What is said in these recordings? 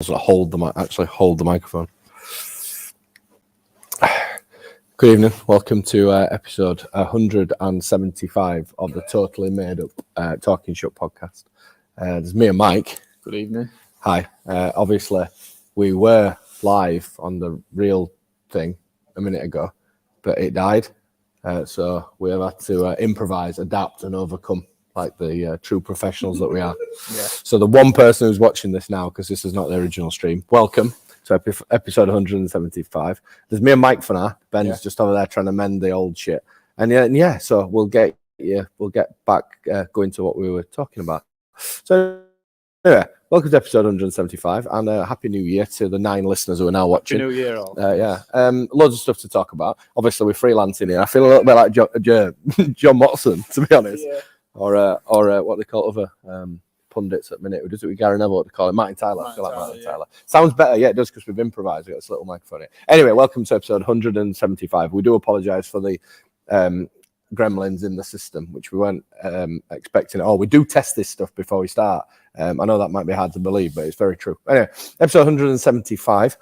hold the microphone. Good evening. Welcome to episode 175 of the Totally Made Up Talking Shutt podcast. There's me and Mike. Good evening. Hi. Obviously, we were live on the real thing a minute ago, but it died. So we have had to improvise, adapt, and overcome like the true professionals that we are. Yeah. So the one person who's watching this now, because this is not the original stream, welcome to episode 175. There's me and Mike for now. Ben's just over there trying to mend the old shit. And so we'll get back going to what we were talking about. So anyway, welcome to episode 175 and Happy New Year to the 9 listeners who are now watching. Happy New Year all. Loads of stuff to talk about. Obviously, we're freelancing here. I feel a little bit like John Watson, to be honest. Yeah. Or what they call other pundits at the minute. Who does it with Gary Neville? What they call it? Martin Tyler. I feel like Martin Tyler. Sounds better. Yeah, it does, because we've improvised. We've got this little microphone here. Anyway, welcome to episode 175. We do apologise for the gremlins in the system, which we weren't expecting at all. We do test this stuff before we start. I know that might be hard to believe, but it's very true. Anyway, episode 175.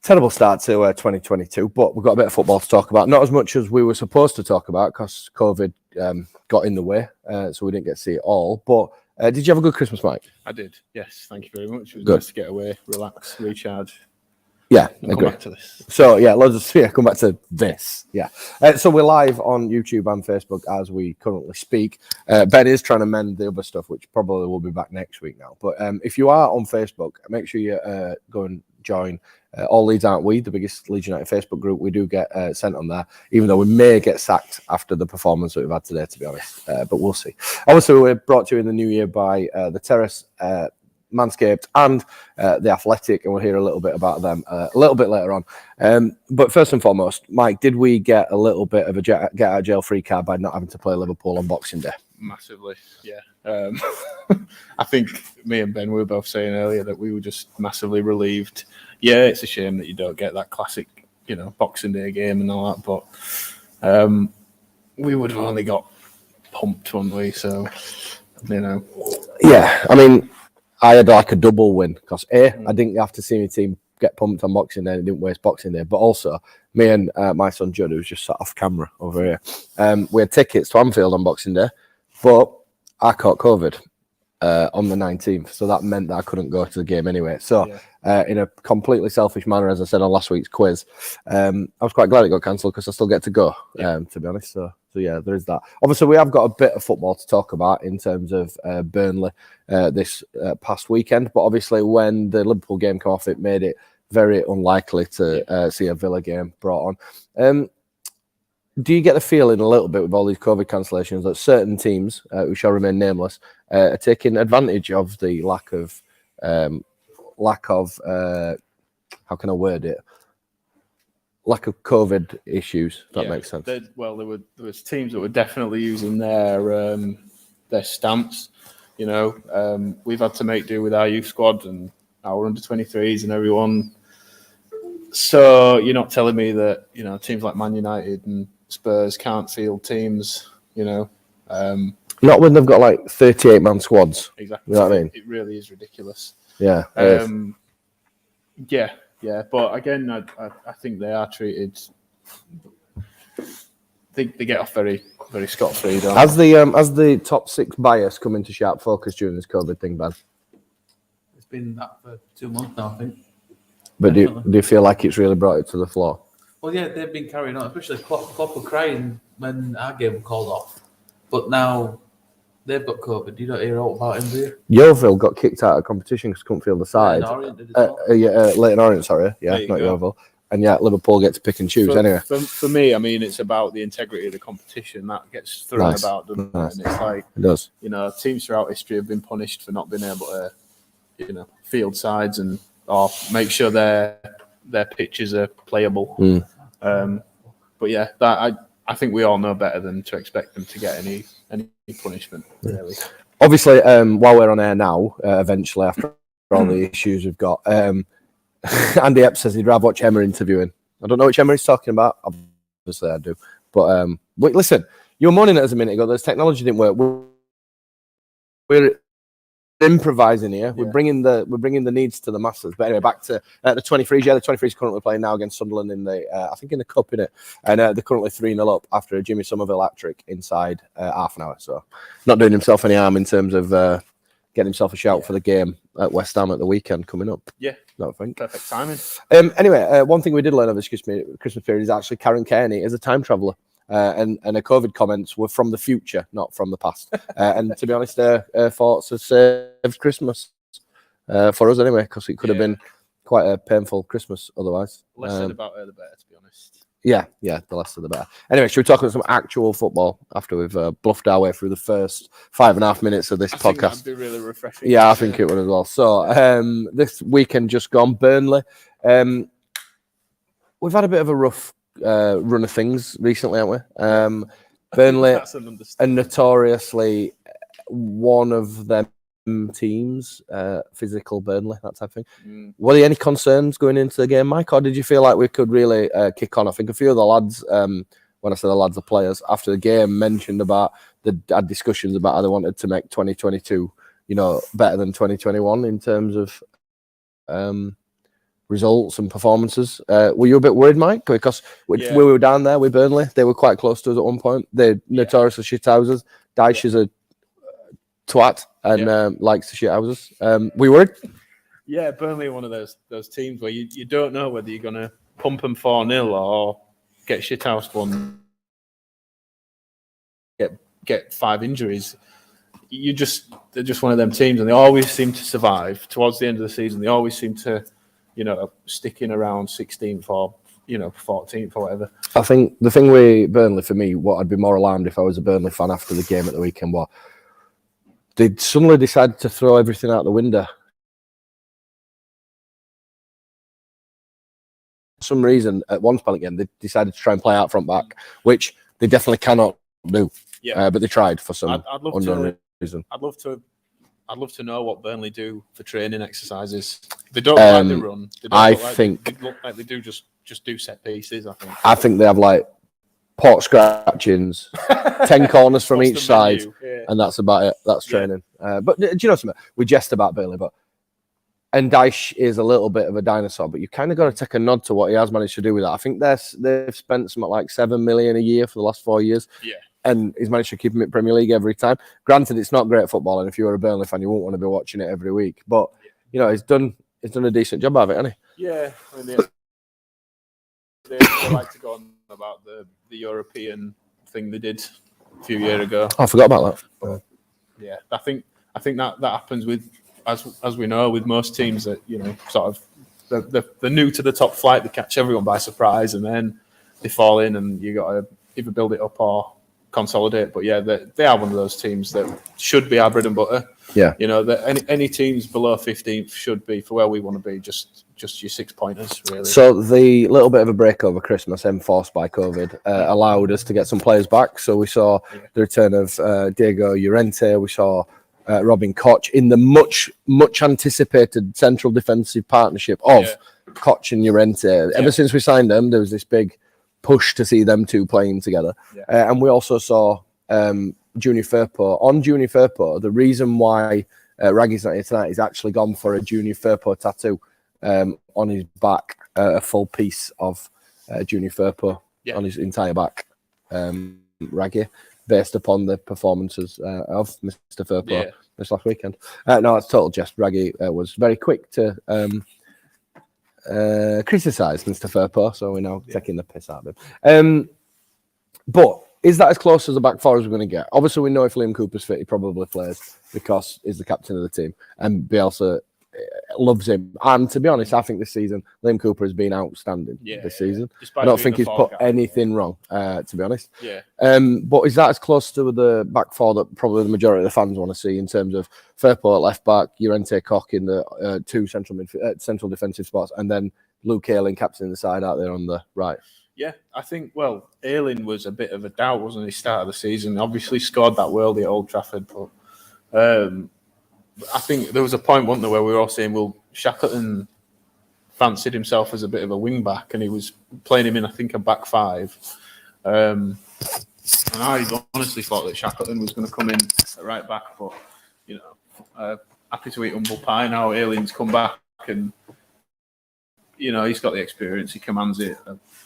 Terrible start to 2022, but we've got a bit of football to talk about. Not as much as we were supposed to talk about, because COVID got in the way, so we didn't get to see it all. But did you have a good Christmas, Mike? I did, yes. Thank you very much. It was good. Nice to get away, relax, recharge. Yeah, and come back to this. So yeah, come back to this. Yeah. So we're live on YouTube and Facebook as we currently speak. Ben is trying to mend the other stuff, which probably will be back next week now. But if you are on Facebook, make sure you go and join All Leeds Aren't We, the biggest Leeds United Facebook group. We do get sent on there, even though we may get sacked after the performance that we've had today, to be honest. But we'll see. Obviously, we're brought to you in the new year by The Terrace, Manscaped, and The Athletic, and we'll hear a little bit about them a little bit later on. But first and foremost, Mike, did we get a little bit of a get out of jail free card by not having to play Liverpool on Boxing Day? Massively, yeah. I think me and Ben were both saying earlier that we were just massively relieved. Yeah, it's a shame that you don't get that classic, Boxing Day game and all that, but we would have only got pumped, wouldn't we? So, Yeah, I mean, I had like a double win, because I didn't have to see my team get pumped on Boxing Day and didn't waste Boxing Day, but also me and my son Judd, who's just sat off camera over here, we had tickets to Anfield on Boxing Day, but I caught COVID on the 19th, so that meant that I couldn't go to the game anyway. So in a completely selfish manner, as I said on last week's quiz, I was quite glad it got cancelled, because I still get to go, to be honest. So yeah, there is that. Obviously, we have got a bit of football to talk about in terms of Burnley this past weekend, but obviously when the Liverpool game came off, it made it very unlikely to see a Villa game brought on. Do you get the feeling a little bit with all these COVID cancellations that certain teams, who shall remain nameless, are taking advantage of the lack of how can I word it? Lack of COVID issues, if that makes sense. There was teams that were definitely using their stamps. We've had to make do with our youth squad and our under-23s and everyone. So you're not telling me that teams like Man United and Spurs can't field teams, Not when they've got like 38-man squads. Exactly. You know what I mean? It really is ridiculous. Yeah. Yeah. But again, I think they are treated. I think they get off very, very scot-free. Has the top 6 bias come into sharp focus during this COVID thing, Ben? It's been that for 2 months now, I think. But do you feel like it's really brought it to the floor? Well, yeah, they've been carrying on, especially Klopp were crying when our game was called off. But now they've got COVID. You don't hear all about him, do you? Yeovil got kicked out of competition because couldn't field the side. Leighton Orient, sorry. Yeah, not Yeovil. And yeah, Liverpool get to pick and choose anyway. For me, I mean, it's about the integrity of the competition that gets thrown about, doesn't it? And it's like, it does. Teams throughout history have been punished for not being able to, field sides or make sure their pitches are playable. But yeah, that I think we all know better than to expect them to get any punishment. Really. Obviously, while we're on air now, eventually after all the issues we've got, Andy Epps says he'd rather watch Emma interviewing. I don't know which Emma he's talking about. Obviously, I do. But listen, you were moaning at us a minute ago. This technology didn't work. We're improvising here. We're bringing the needs to the masses. But anyway, back to the 23s. Yeah, the 23s currently playing now against Sunderland in the I think in the cup, innit? And they're currently 3-0 up after a Jimmy Somerville hat-trick inside half an hour. So not doing himself any harm in terms of getting himself a shout for the game at West Ham at the weekend coming up. Yeah, no, I think perfect timing. Anyway, one thing we did learn over this Christmas period is actually Karen Kearney is a time traveller. And her COVID comments were from the future, not from the past. And to be honest, her thoughts have saved Christmas for us anyway, because it could have been quite a painful Christmas otherwise. Less said about her, the better, to be honest. Yeah, the less of the better. Anyway, should we talk about some actual football after we've bluffed our way through the first 5.5 minutes of this podcast? Think that'd be really refreshing. Yeah, I think it would as well. So this weekend just gone, Burnley. We've had a bit of a rough run of things recently, haven't we? Burnley are notoriously one of them teams, physical Burnley, that type of thing. Were there any concerns going into the game, Mike, or did you feel like we could really kick on? I think a few of the lads, when I say the lads, the players, after the game mentioned about had discussions about how they wanted to make 2022, better than 2021 in terms of results and performances. Were you a bit worried, Mike? Because we were down there with Burnley, they were quite close to us at one point. They're notoriously shithouses. Dyche is a twat and likes to shithouses. We worried? Yeah, Burnley are one of those teams where you don't know whether you're going to pump them 4-0 or get shithoused one, get 5 injuries. They're just one of them teams, and they always seem to survive. Towards the end of the season, they always seem to sticking around 16th or 14th or whatever. I think the thing with Burnley, for me, what I'd be more alarmed if I was a Burnley fan after the game at the weekend was they suddenly decided to throw everything out the window. For some reason, at one spell again, they decided to try and play out front back, which they definitely cannot do. Yeah, but they tried for some unknown reason. I'd love to know what Burnley do for training exercises. They don't look like they run. They look like they do just do set pieces. I think they have like port scratchings, 10 corners from each side, and that's about it. That's training. But do you know something? We jest about Burnley, and Dyche is a little bit of a dinosaur, but you kind of got to take a nod to what he has managed to do with that. I think they've spent something like $7 million a year for the last 4 years. Yeah. And he's managed to keep him in Premier League every time. Granted, it's not great football, and if you're a Burnley fan, you won't want to be watching it every week. But he's done a decent job of it, hasn't he? Yeah, they like to go on about the European thing they did a few years ago. I forgot about that. But, yeah, I think that happens with as we know with most teams that sort of they're new to the top flight. They catch everyone by surprise, and then they fall in, and you got to either build it up or consolidate. But yeah, they are one of those teams that should be our bread and butter. Yeah, any teams below 15th should be, for where we want to be, just your 6 pointers really. So the little bit of a break over Christmas enforced by COVID allowed us to get some players back. So we saw the return of Diego Llorente. We saw Robin Koch in the much anticipated central defensive partnership of Koch and Llorente. Ever since we signed them, there was this big push to see them two playing together. And we also saw Junior Firpo. On Junior Firpo, the reason why Raggy's not here tonight is actually gone for a Junior Firpo tattoo on his back, a full piece of Junior Firpo on his entire back, Raggy, based upon the performances of Mr. Firpo this last weekend. No, it's total jest. Raggy was very quick to criticise Mr. Firpo, so we're now taking the piss out of him. But is that as close as the back four as we're going to get? Obviously, we know if Liam Cooper's fit, he probably plays because he's the captain of the team, and Bielsa loves him. And to be honest, I think this season Liam Cooper has been outstanding this season. I don't think he's put anything wrong, to be honest. But is that as close to the back four that probably the majority of the fans want to see, in terms of Firpo at left back, Llorente, Koch in the two central defensive spots, and then Luke Ayling captaining the side out there on the right? Yeah, I think, Ayling was a bit of a doubt, wasn't he, start of the season? Obviously scored that worldie at Old Trafford, but I think there was a point, wasn't there, where we were all saying, Shackleton fancied himself as a bit of a wing back, and he was playing him in, I think, a back five. And I honestly thought that Shackleton was going to come in at right back, but happy to eat humble pie now. Ayling's come back and, you know, he's got the experience. He commands it.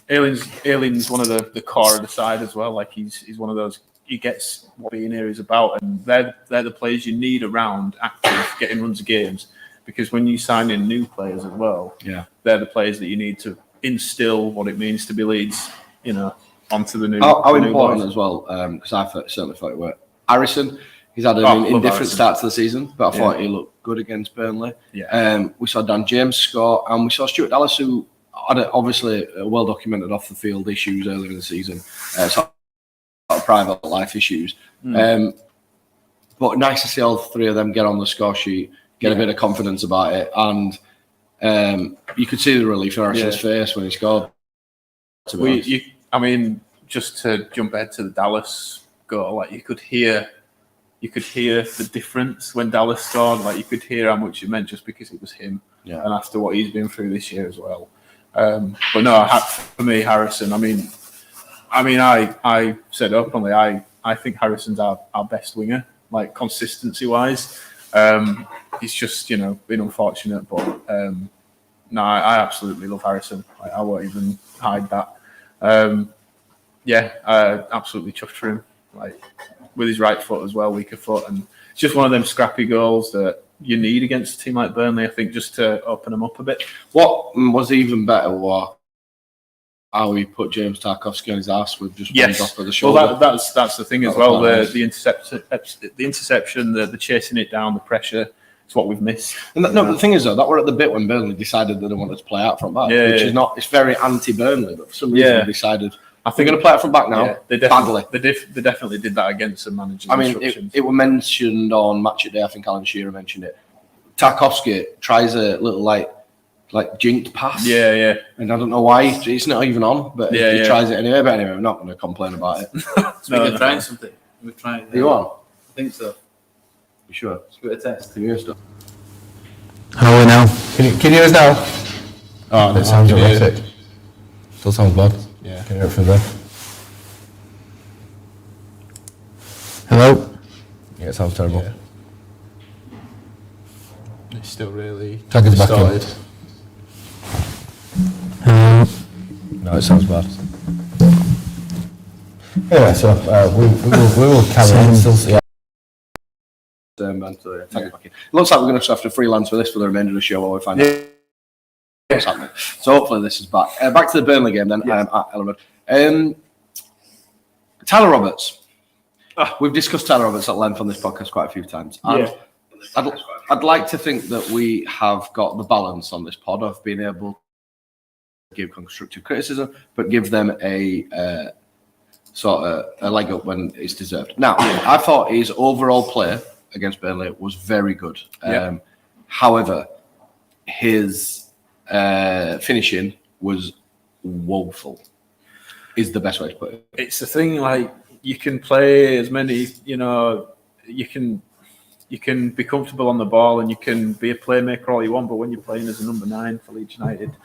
Ayling's one of the core of the side as well. Like he's one of those. He gets what being here is about, and they're the players you need around, active, getting runs of games. Because when you sign in new players as well, they're the players that you need to instill what it means to be Leeds, you know, onto the new. How important as well, because I certainly thought it were. Harrison, he's had an indifferent start to the season, but I thought he looked good against Burnley. Yeah. We saw Dan James score, and we saw Stuart Dallas, who had obviously well documented off the field issues earlier in the season, sort of private life issues. But nice to see all three of them get on the score sheet, get a bit of confidence about it, and you could see the relief in Harrison's face when he scored. I mean, just to jump ahead to the Dallas goal, like you could hear the difference when Dallas scored. Like you could hear how much it meant just because it was him, and after what he's been through this year as well. But no, for me, Harrison. I mean, I said openly, I think Harrison's our best winger, like consistency wise. He's just, you know, been unfortunate, but no, I absolutely love Harrison. I won't even hide that. Absolutely chuffed for him. Like with his right foot as well, weaker foot, and it's just one of them scrappy goals that you need against a team like Burnley. I think just to open them up a bit. What was even better was how he put James Tarkowski on his arse with just one drop of the shoulder. Well, that's the thing as well. The interception, the chasing it down, the pressure. It's what we've missed. And the thing is though, that were at the bit when Burnley decided that they wanted to play out from back, which is not. It's very anti-Burnley, but for some reason they decided. I think they're going to play out from back now. Yeah, they definitely did that against some managers. I mean, it was mentioned on Match of Day. I think Alan Shearer mentioned it. Tarkowski tries a little like jinked pass. Yeah. And I don't know why it's not even on, but he tries it anyway. But anyway, I'm not going to complain about it. We're trying something. We're trying. Are you on? I think so. You sure? Let's give it a test. Can you hear stuff? How are we now? Can you hear us now? Oh, it sounds erratic. Still sounds bad. Yeah. Can you hear it from there? Hello? Yeah, it sounds terrible. Yeah. It's still really Tag us back in. distorted. No, it sounds bad. Anyway, so we will carry on. Looks like we're going to have to freelance for this for the remainder of the show while we find out what's happening. So hopefully this is back. Back to the Burnley game then. At Elland Road. Tyler Roberts. We've discussed Tyler Roberts at length on this podcast quite a few times. And I'd like to think that we have got the balance on this pod of being able to give constructive criticism, but give them a sort of a leg up when it's deserved. Now, I thought his overall play against Burnley was very good. However, his finishing was woeful, is the best way to put it. It's the thing, like, you can play as many, you know, you can be comfortable on the ball and you can be a playmaker all you want, but when you're playing as a number 9 for Leeds United,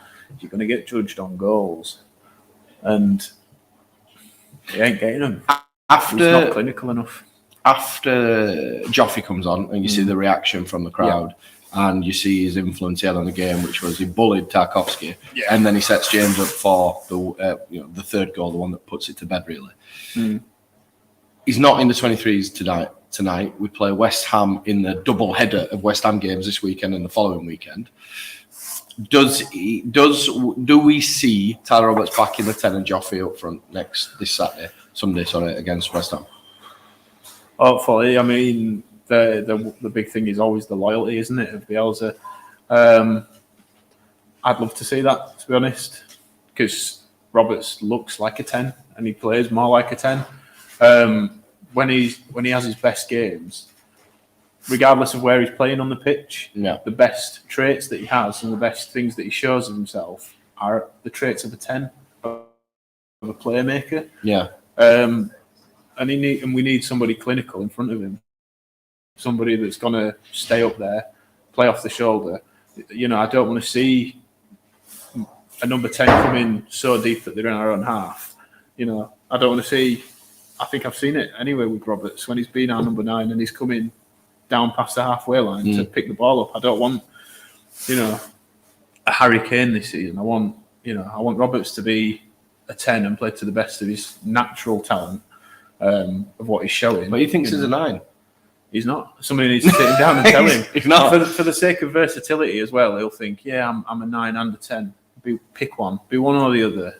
you're going to get judged on goals. And he ain't getting them. He's not clinical enough. After Joffrey comes on and you see the reaction from the crowd and you see his influence he had on the game, which was he bullied Tarkowski and then he sets James up for the third goal, the one that puts it to bed really. He's not in the 23s tonight. We play West Ham in the double header of West Ham games this weekend and the following weekend. Do we see Tyler Roberts back in the 10 and Joffrey up front this Sunday against West Ham? Hopefully. I mean, the big thing is always the loyalty, isn't it, of Bielsa? I'd love to see that, to be honest, because Roberts looks like a 10 and he plays more like a 10. When he has his best games, regardless of where he's playing on the pitch, the best traits that he has and the best things that he shows of himself are the traits of a 10, of a playmaker. And we need somebody clinical in front of him, somebody that's going to stay up there, play off the shoulder. You know, I don't want to see a number 10 come in so deep that they're in our own half. You know, I don't want to see. I think I've seen it anyway with Roberts when he's been our number 9 and he's come in down past the halfway line to pick the ball up. I don't want, a Harry Kane this season. I want Roberts to be a 10 and play to the best of his natural talent of what he's showing. But he thinks he's a 9. He's not. Somebody needs to sit him down and tell him. He's not. For the sake of versatility as well, he'll think, yeah, I'm a 9 and a 10. Pick one. Be one or the other,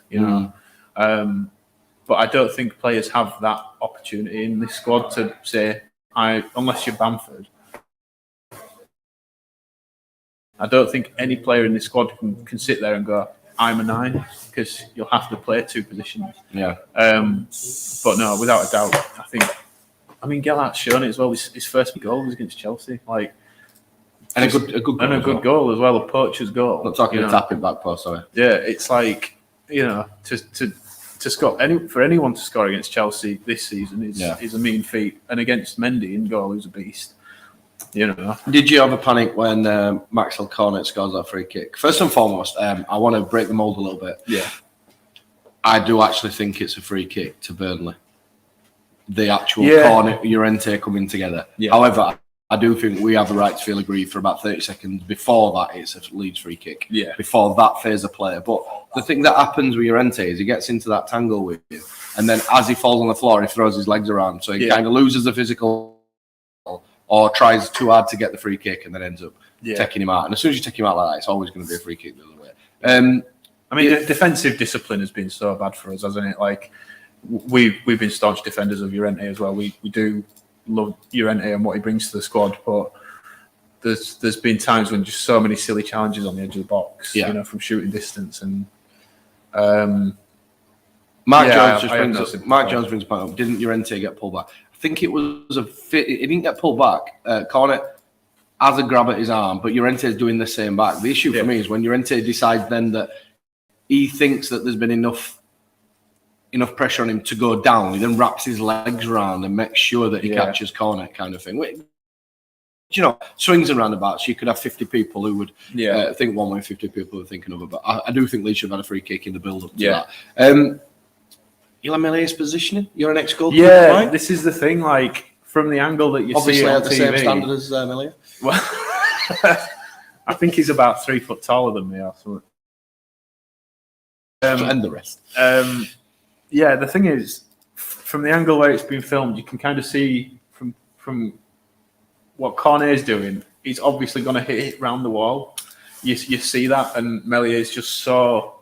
But I don't think players have that opportunity in this squad to say, unless you're Bamford, I don't think any player in this squad can sit there and go, I'm a 9, because you'll have to play 2 positions. Yeah. But no, without a doubt, I mean, Gelhart's shown it as well. His first goal was against Chelsea, and a good goal as well, a poacher's goal. Not talking a tapping back post, sorry. Yeah, it's like, to score for anyone to score against Chelsea this season is a mean feat, and against Mendy in goal, who's a beast. Did you have a panic when Maxwell Cornet scores that free kick? First and foremost, I want to break the mould a little bit. Yeah, I do actually think it's a free kick to Burnley. The actual Cornet Llorente coming together. Yeah. However, I do think we have the right to feel aggrieved for about 30 seconds. Before that, it's a Leeds free kick. Yeah. Before that phase of play. But the thing that happens with Llorente is he gets into that tangle with you, and then as he falls on the floor, he throws his legs around. So he kind of loses the physical or tries too hard to get the free kick and then ends up taking him out. And as soon as you take him out like that, it's always going to be a free kick the other way. Defensive discipline has been so bad for us, hasn't it? Like, we've been staunch defenders of Llorente as well. We do love Llorente and what he brings to the squad, but there's been times when just so many silly challenges on the edge of the box, from shooting distance. And Mark Jones brings back up. Didn't Llorente get pulled back? I think it was he didn't get pulled back. Cornet has a grab at his arm, but Llorente is doing the same back. The issue for me is when Llorente decides then that he thinks that there's been enough pressure on him to go down, he then wraps his legs around and makes sure that he catches Cornet, kind of thing. Swings and roundabouts, you could have 50 people who would think one way, 50 people who are thinking other. But I do think Leeds should have had a free kick in the build-up to that. Ilan Melié's positioning, you're an ex-goalkeeper, right? This is the thing, like, from the angle that you obviously see on at the TV, same standard as Melié. Well, I think he's about 3 foot taller than me or something. And the rest. The thing is, from the angle where it's been filmed, you can kind of see from what Cornet is doing, he's obviously going to hit it round the wall. You see that, and Melié is just so,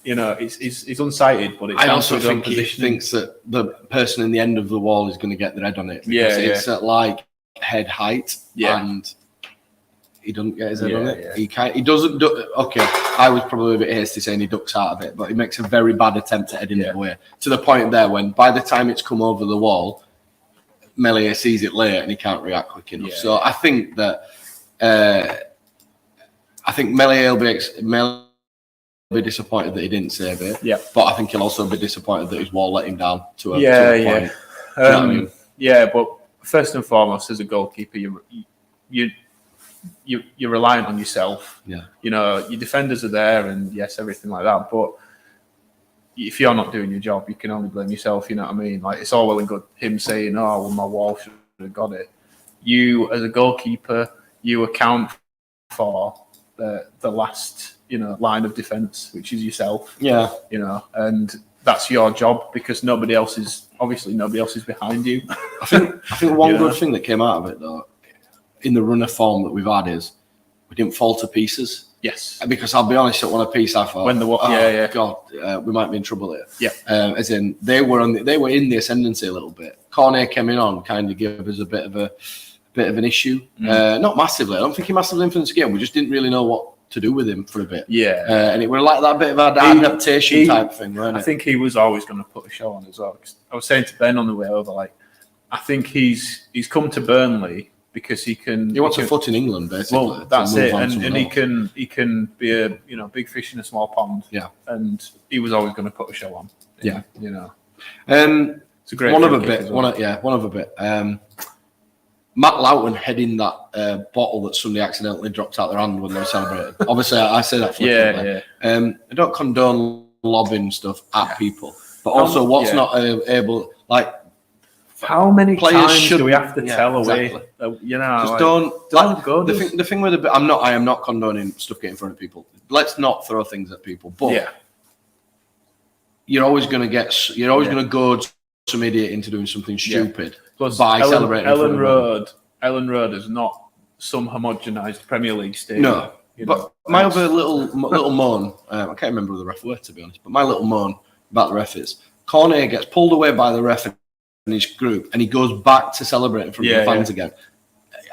he's unsighted, but it's I also think he thinks that the person in the end of the wall is going to get their head on it. It's at like head height, and he doesn't get his head on it. Yeah. He doesn't. Okay, I was probably a bit hasty saying he ducks out of it, but he makes a very bad attempt at heading it away to the point there when by the time it's come over the wall, Melié sees it late and he can't react quick enough. So I think that Melié will be disappointed that he didn't save it. Yeah, but I think he'll also be disappointed that his wall let him down to a point. You know what I mean? But first and foremost, as a goalkeeper, you're reliant on yourself. Yeah. Your defenders are there and yes, everything like that. But if you're not doing your job, you can only blame yourself. You know what I mean? Like, it's all well and good him saying, "Oh, well, my wall should have got it." You, as a goalkeeper, you account for the last, line of defence, which is yourself. Yeah. And that's your job because nobody else is behind you. I think one good thing that came out of it though, in the run of form that we've had, is we didn't fall to pieces. Yes. Because I'll be honest, at one of piece I thought, God, we might be in trouble here. Yeah. As in they were in the ascendancy a little bit. Cornet came in on, kind of gave us a bit of an issue. Not massively. I don't think he massively influenced the game. We just didn't really know what to do with him for a bit. Yeah. And it was like that bit of adaptation type thing, wasn't it? I think he was always going to put a show on as well. I was saying to Ben on the way over, like, I think he's come to Burnley because he wants a foot in England, basically. Well, that's it, and he can be a big fish in a small pond. Yeah, and he was always going to put a show on. Yeah, it's a great one of a bit. Matt Loughton heading that bottle that somebody accidentally dropped out their hand when they were celebrating. Obviously, I say that flippantly. I don't condone lobbing stuff at people, but also what's not able, like, How many Players times do we have to yeah, tell away? exactly. You know, Just like, don't go. The thing with I am not condoning stuff getting in front of people. Let's not throw things at people. But you're always going to goad some idiot into doing something stupid by celebrating. Ellen Road is not some homogenised Premier League stadium. No, but my other little moan, I can't remember who the ref were, to be honest, but my little moan about the ref is Cornet gets pulled away by the ref and his group, and he goes back to celebrate in front of the fans again.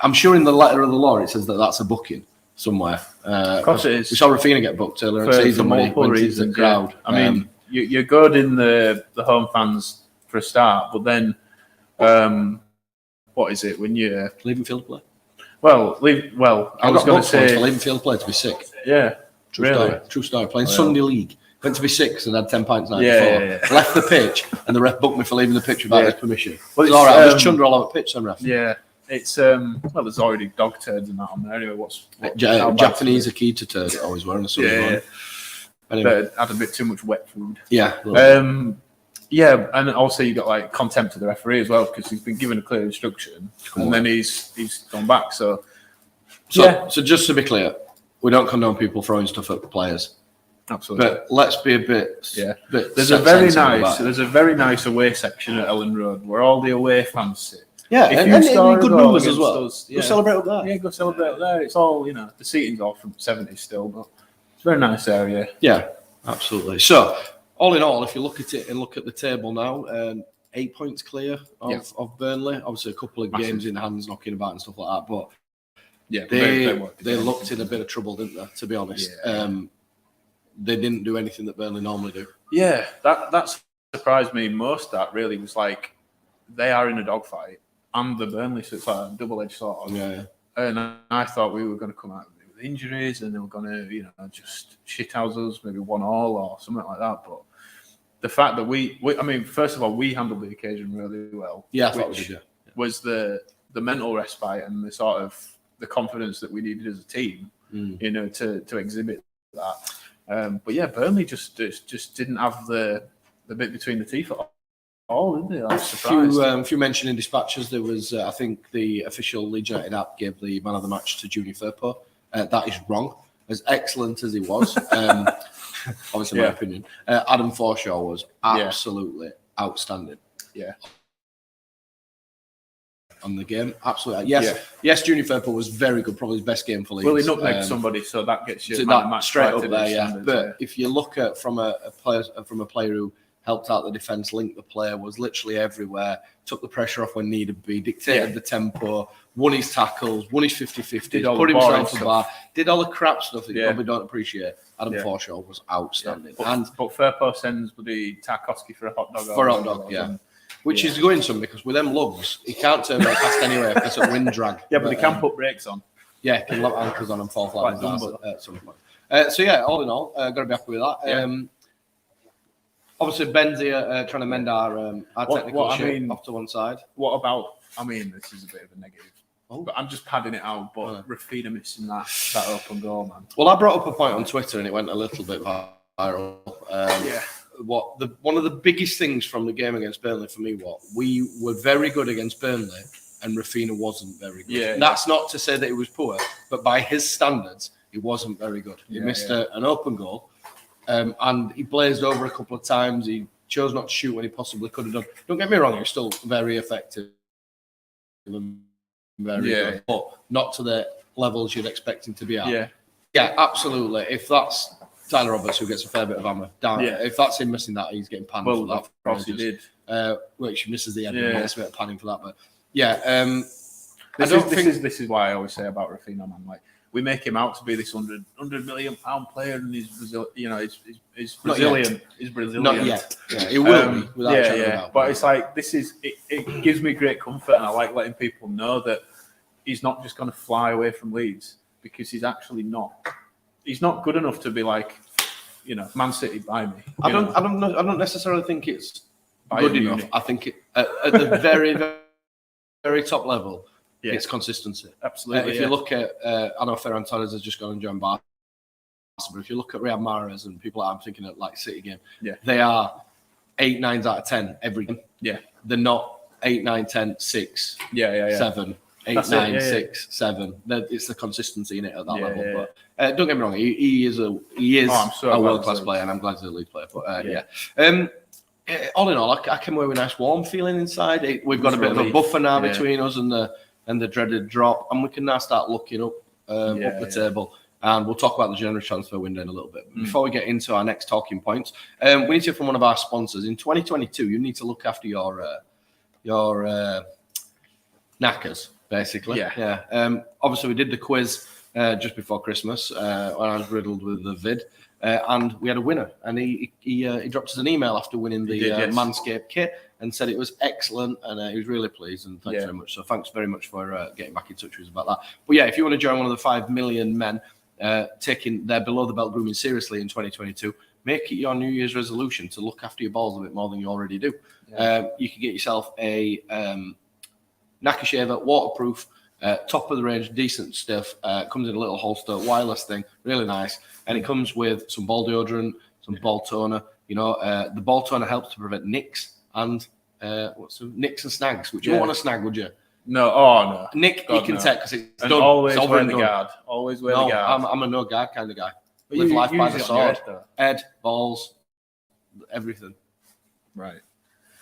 I'm sure in the letter of the law it says that that's a booking somewhere. Of course it is. We saw Rafinha get booked earlier in the season when he went into the crowd. I mean, you're good in the home fans for a start, but then what is it when you leaving field play? I was going to say leaving field play to be sick. Yeah, True story. Playing Sunday League. Went to be 6 and had 10 pints the night before. Left the pitch and the ref booked me for leaving the pitch without his permission. Well, it's all right. I just chunder all over the pitch, then, ref. Yeah, it's there's already dog turds and that on there. Anyway, Japanese are key to turd. Always wearing a Sunday morning. Anyway. But had a bit too much wet food. Yeah. Yeah, and also you got like contempt of the referee as well because he's been given a clear instruction and then he's gone back. So just to be clear, we don't condone people throwing stuff at players. Absolutely. But let's be a bit. Yeah. There's a very nice away section at Ellen Road where all the away fans sit. Yeah, and good numbers as well. Go celebrate up there. Yeah, go celebrate up there. It's all the seating's all from the 70s still, but it's a very nice area. Yeah, absolutely. So, all in all, if you look at it and look at the table now, 8 points clear of Burnley. Obviously, a couple of games in hands, knocking about and stuff like that. But they looked in a bit of trouble, didn't they? To be honest, they didn't do anything that Burnley normally do. Yeah, that surprised me most. That really was like they are in a dogfight, and the Burnley, so it's like a double-edged sword. Yeah. And I thought we were going to come out with injuries, and they were going to, just shithouse us, maybe 1-1 or something like that. But the fact that we first of all, we handled the occasion really well. Yeah, I thought we did. Yeah. Was the mental respite and the sort of the confidence that we needed as a team, to exhibit that. But yeah, Burnley just didn't have the bit between the teeth at all, didn't they? I was surprised. A few mentioned in dispatches. There was, I think, the official Leeds United app gave the man of the match to Junior Firpo. That is wrong. As excellent as he was, obviously my opinion, Adam Forshaw was absolutely outstanding. Yeah. On the game, absolutely. Yes, Junior Firpo was very good, probably his best game for Leeds. Well, he nutmegged somebody, so that gets you straight up there. But if you look at from a player who helped out the defence, linked the player, was literally everywhere, took the pressure off when needed be, dictated the tempo, won his tackles, won his 50-50, put himself a bar, did all the crap stuff that you probably don't appreciate. Adam Forshaw was outstanding. But Firpo sends bloody Tarkowski for a hot dog. For a hot dog, Which is going some because with them lugs, he can't turn very fast anyway because of wind drag. Yeah, but he can put brakes on. Yeah, he can lock anchors on and fall flat at some point. So all in all, got to be happy with that. Obviously, Ben's here trying to mend our technical shit off to one side. What about? This is a bit of a negative. But I'm just padding it out. But Rafinha missing that open goal, man. Well, I brought up a point on Twitter and it went a little bit viral. One of the biggest things from the game against Burnley for me, we were very good against Burnley and Rafinha wasn't very good. Yeah, that's not to say that he was poor, but by his standards, he wasn't very good. He missed an open goal, and he blazed over a couple of times. He chose not to shoot when he possibly could have done. Don't get me wrong, he was still very effective and very good, but not to the levels you'd expect him to be at. Yeah, absolutely. If that's Tyler Roberts, who gets a fair bit of hammer down. If that's him missing that, he's getting panned for that. Of course he did. Which misses the end. Gets a bit of panning for that, but this is why I always say about Rafinha, man. Like we make him out to be this £100 million player, and he's he's Brazilian. He's Brazilian. Not yet. Yeah, he will be. But it's like it gives me great comfort, and I like letting people know that he's not just going to fly away from Leeds because he's actually not. He's not good enough to be like, Man City buy me. I don't necessarily think it's good enough. I think at the very, very top level, it's consistency. Absolutely. If you look at, I know Ferran Torres has just gone and joined Barca, but if you look at Riyad Mahrez and people I'm thinking of like City game, they are 8 9s out of 10 every game. Yeah, they're not 8, 9, 10, 6, Yeah. 7, 8, That's 9, it, yeah, 6, 7. It's the consistency in it at that Yeah, level. yeah, But don't get me wrong, he is I'm so a glad world class he's player, and I'm glad he's a Leeds player. But Yeah. all in all, I came away with a nice warm feeling inside. We've got a bit of a relief. buffer now Yeah. between us and the dreaded drop, and we can now start looking up the table. And we'll talk about the January transfer window in a little bit. But before we get into our next talking points, we need to hear from one of our sponsors. In 2022, you need to look after your knackers, basically. Yeah. Obviously, we did the quiz just before Christmas when I was riddled with the vid. And we had a winner, and he dropped us an email after winning the Manscaped kit and said it was excellent, and he was really pleased, and thanks very much. So thanks very much for getting back in touch with us about that. But yeah, if you want to join one of the 5 million men taking their below the belt grooming seriously in 2022, make it your New Year's resolution to look after your balls a bit more than you already do. You can get yourself a knacker shaver, waterproof, top of the range, decent stuff. Comes in a little holster, wireless thing, really nice. And it comes with some ball deodorant, some ball toner. You know, the ball toner helps to prevent nicks and nicks and snags. Which you won't want to snag, would you? No, no. Nick, God, you can no. take because it's And done. always it's over wear and the done. guard. Always wear No, the guard. I'm a no guard kind of guy. But Live you life by use the it on your sword. head, though. Head, balls, everything. Right.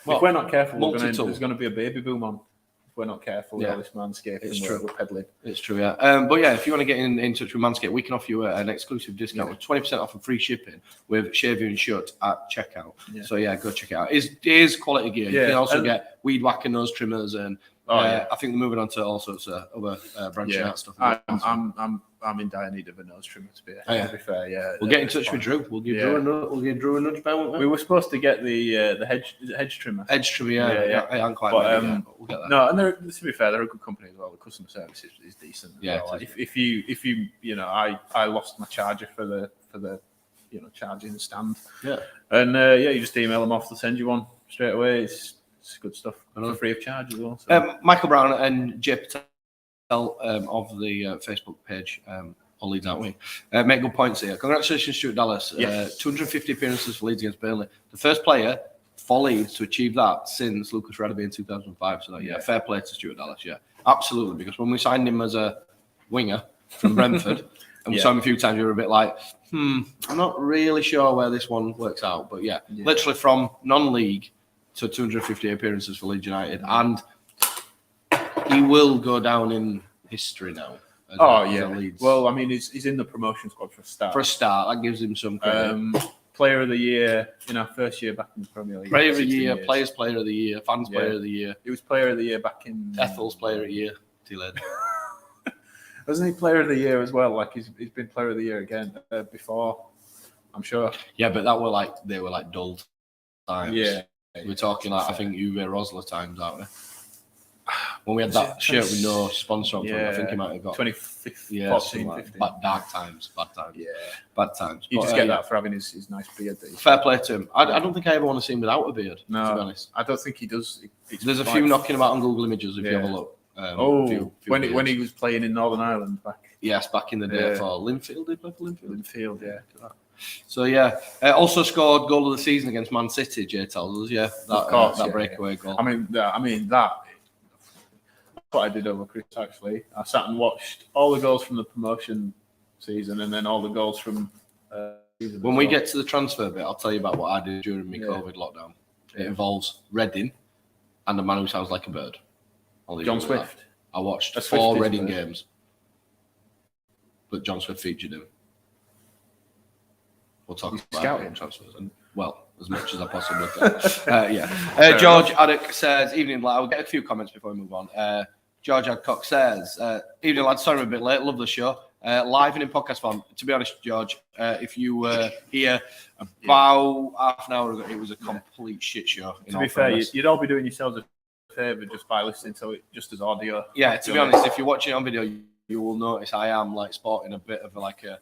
Well, if we're not careful, multi-tool. there's going to be a baby boom on. If we're not careful with all this Manscaped, It's and true. we're peddling. It's true, yeah. But yeah, if you want to get in touch with Manscaped, we can offer you an exclusive discount with 20% off and free shipping with Shave You and Shutt at checkout. Yeah. So yeah, go check it out. It's quality gear. You Yeah, can also and- get weed whacker nose trimmers, and I think they're moving on to all sorts of other branching out stuff. I'm in dire need of a nose trimmer to be fair. Yeah, We'll get in touch with Drew. We'll give Drew a nudge, won't we? We were supposed to get the hedge trimmer. Edge trimmer, yeah. I ain't quite ready yet, but we'll get that. No, and to be fair, they're a good company as well. The customer service is decent. Yeah, well. If you I lost my charger for the charging stand. Yeah. And you just email them off. They'll send you one straight away. It's good stuff. For free of charge as well. So. Michael Brown and Jay Patel of the Facebook page, all Leeds, aren't we? Make good points here. Congratulations, Stuart Dallas. 250 appearances for Leeds against Burnley. The first player for Leeds to achieve that since Lucas Radebe in 2005. So, fair play to Stuart Dallas, Absolutely, because when we signed him as a winger from Brentford, and we saw him a few times, we were a bit like, I'm not really sure where this one works out. But, literally from non-league to 250 appearances for Leeds United. And he will go down in history now. Leeds. Well, I mean, he's in the promotion squad for a start. That gives him some credit. Player of the year in our first year back in the Premier League. Player of the year, players' player of the year, fans' player of the year. He was player of the year back in Ethel's player of the year. Wasn't he player of the year as well? Like he's been player of the year again before, I'm sure. Yeah, but they were like dull times. Yeah, we're talking like I think Uwe Rosler times, aren't we? When we had that shirt with no sponsor on front, I think he might have got 2015, 14, like 15. Bad times. Yeah, bad times. You just get that for having his nice beard. Fair play to him. I don't think I ever want to see him without a beard. No, to be honest, I don't think he does. There's a few knocking about on Google Images if you have a look. Few when he was playing in Northern Ireland back. Yes, back in the day for Linfield. Did he play for Linfield? Linfield, yeah. So also scored goal of the season against Man City. Jay tells us, that breakaway goal. I mean that. What I did over Christmas, actually. I sat and watched all the goals from the promotion season and then all the goals from season. When we get to the transfer bit, I'll tell you about what I did during my COVID lockdown. It involves Reading and a man who sounds like a bird. John Swift. I watched 4 Reading games, but John Swift featured him. We'll talk about him transfers. Well, as much as I possibly can. George Addock says, evening, lad. I'll get a few comments before we move on. George Adcock says, evening, lad. Sorry I'm a bit late. Love the show. Live and in podcast form. To be honest, George, if you were here about half an hour ago, it was a complete shit show. To be fair, you'd all be doing yourselves a favour just by listening to it just as audio. Yeah, to be honest, if you're watching it on video, you will notice I am like sporting a bit of like a,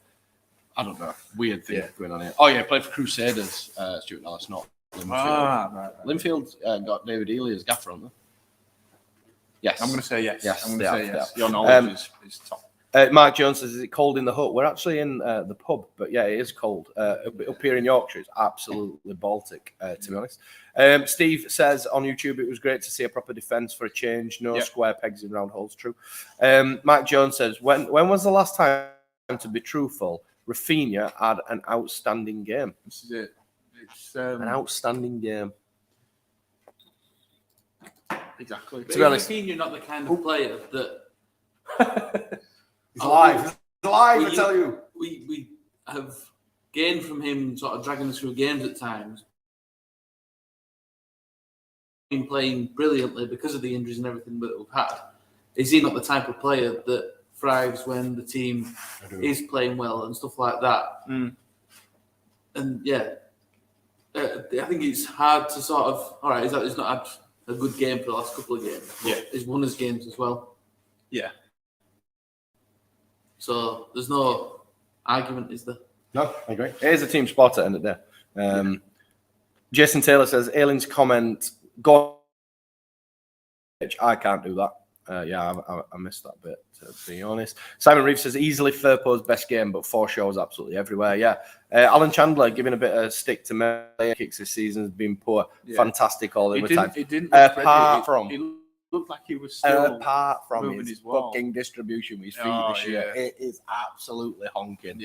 I don't know, weird thing going on here. Oh yeah, played for Crusaders, Stuart Dallas, not Linfield. Right. Linfield got David Ely as gaffer on them. Yes. I'm going to say yes. Yes, I'm going to say yes. Yeah. Your knowledge is top. Mark Jones says, is it cold in the hut? We're actually in the pub, but yeah, it is cold. Up here in Yorkshire, it's absolutely Baltic, to be honest. Steve says on YouTube, it was great to see a proper defence for a change. No square pegs in round holes. True. Mark Jones says, when was the last time, to be truthful, Rafinha had an outstanding game? This is it. It's an outstanding game. Exactly. To be honest, you're not the kind of player that. He's live. He's live, I tell you. We have gained from him sort of dragging us through games at times. Been playing brilliantly because of the injuries and everything that we've had. Is he not the type of player that thrives when the team is playing well and stuff like that? Mm. And yeah, I think it's hard to sort of, all right, he's not had a good game for the last couple of games. Yeah. He's won his games as well. Yeah. So there's no argument, is there? No, I agree. It is a team sport at the end of the day. Jason Taylor says, Aylin's comment, go on. I can't do that. I missed that bit, to be honest. Simon Reeves says, easily Firpo's best game, but 4 shows absolutely everywhere. Yeah. Alan Chandler giving a bit of stick to Melee. Kicks this season has been poor. Yeah. Fantastic all the time. It didn't apart from... It looked like he was still apart from his fucking distribution with his feet this year. It is absolutely honking.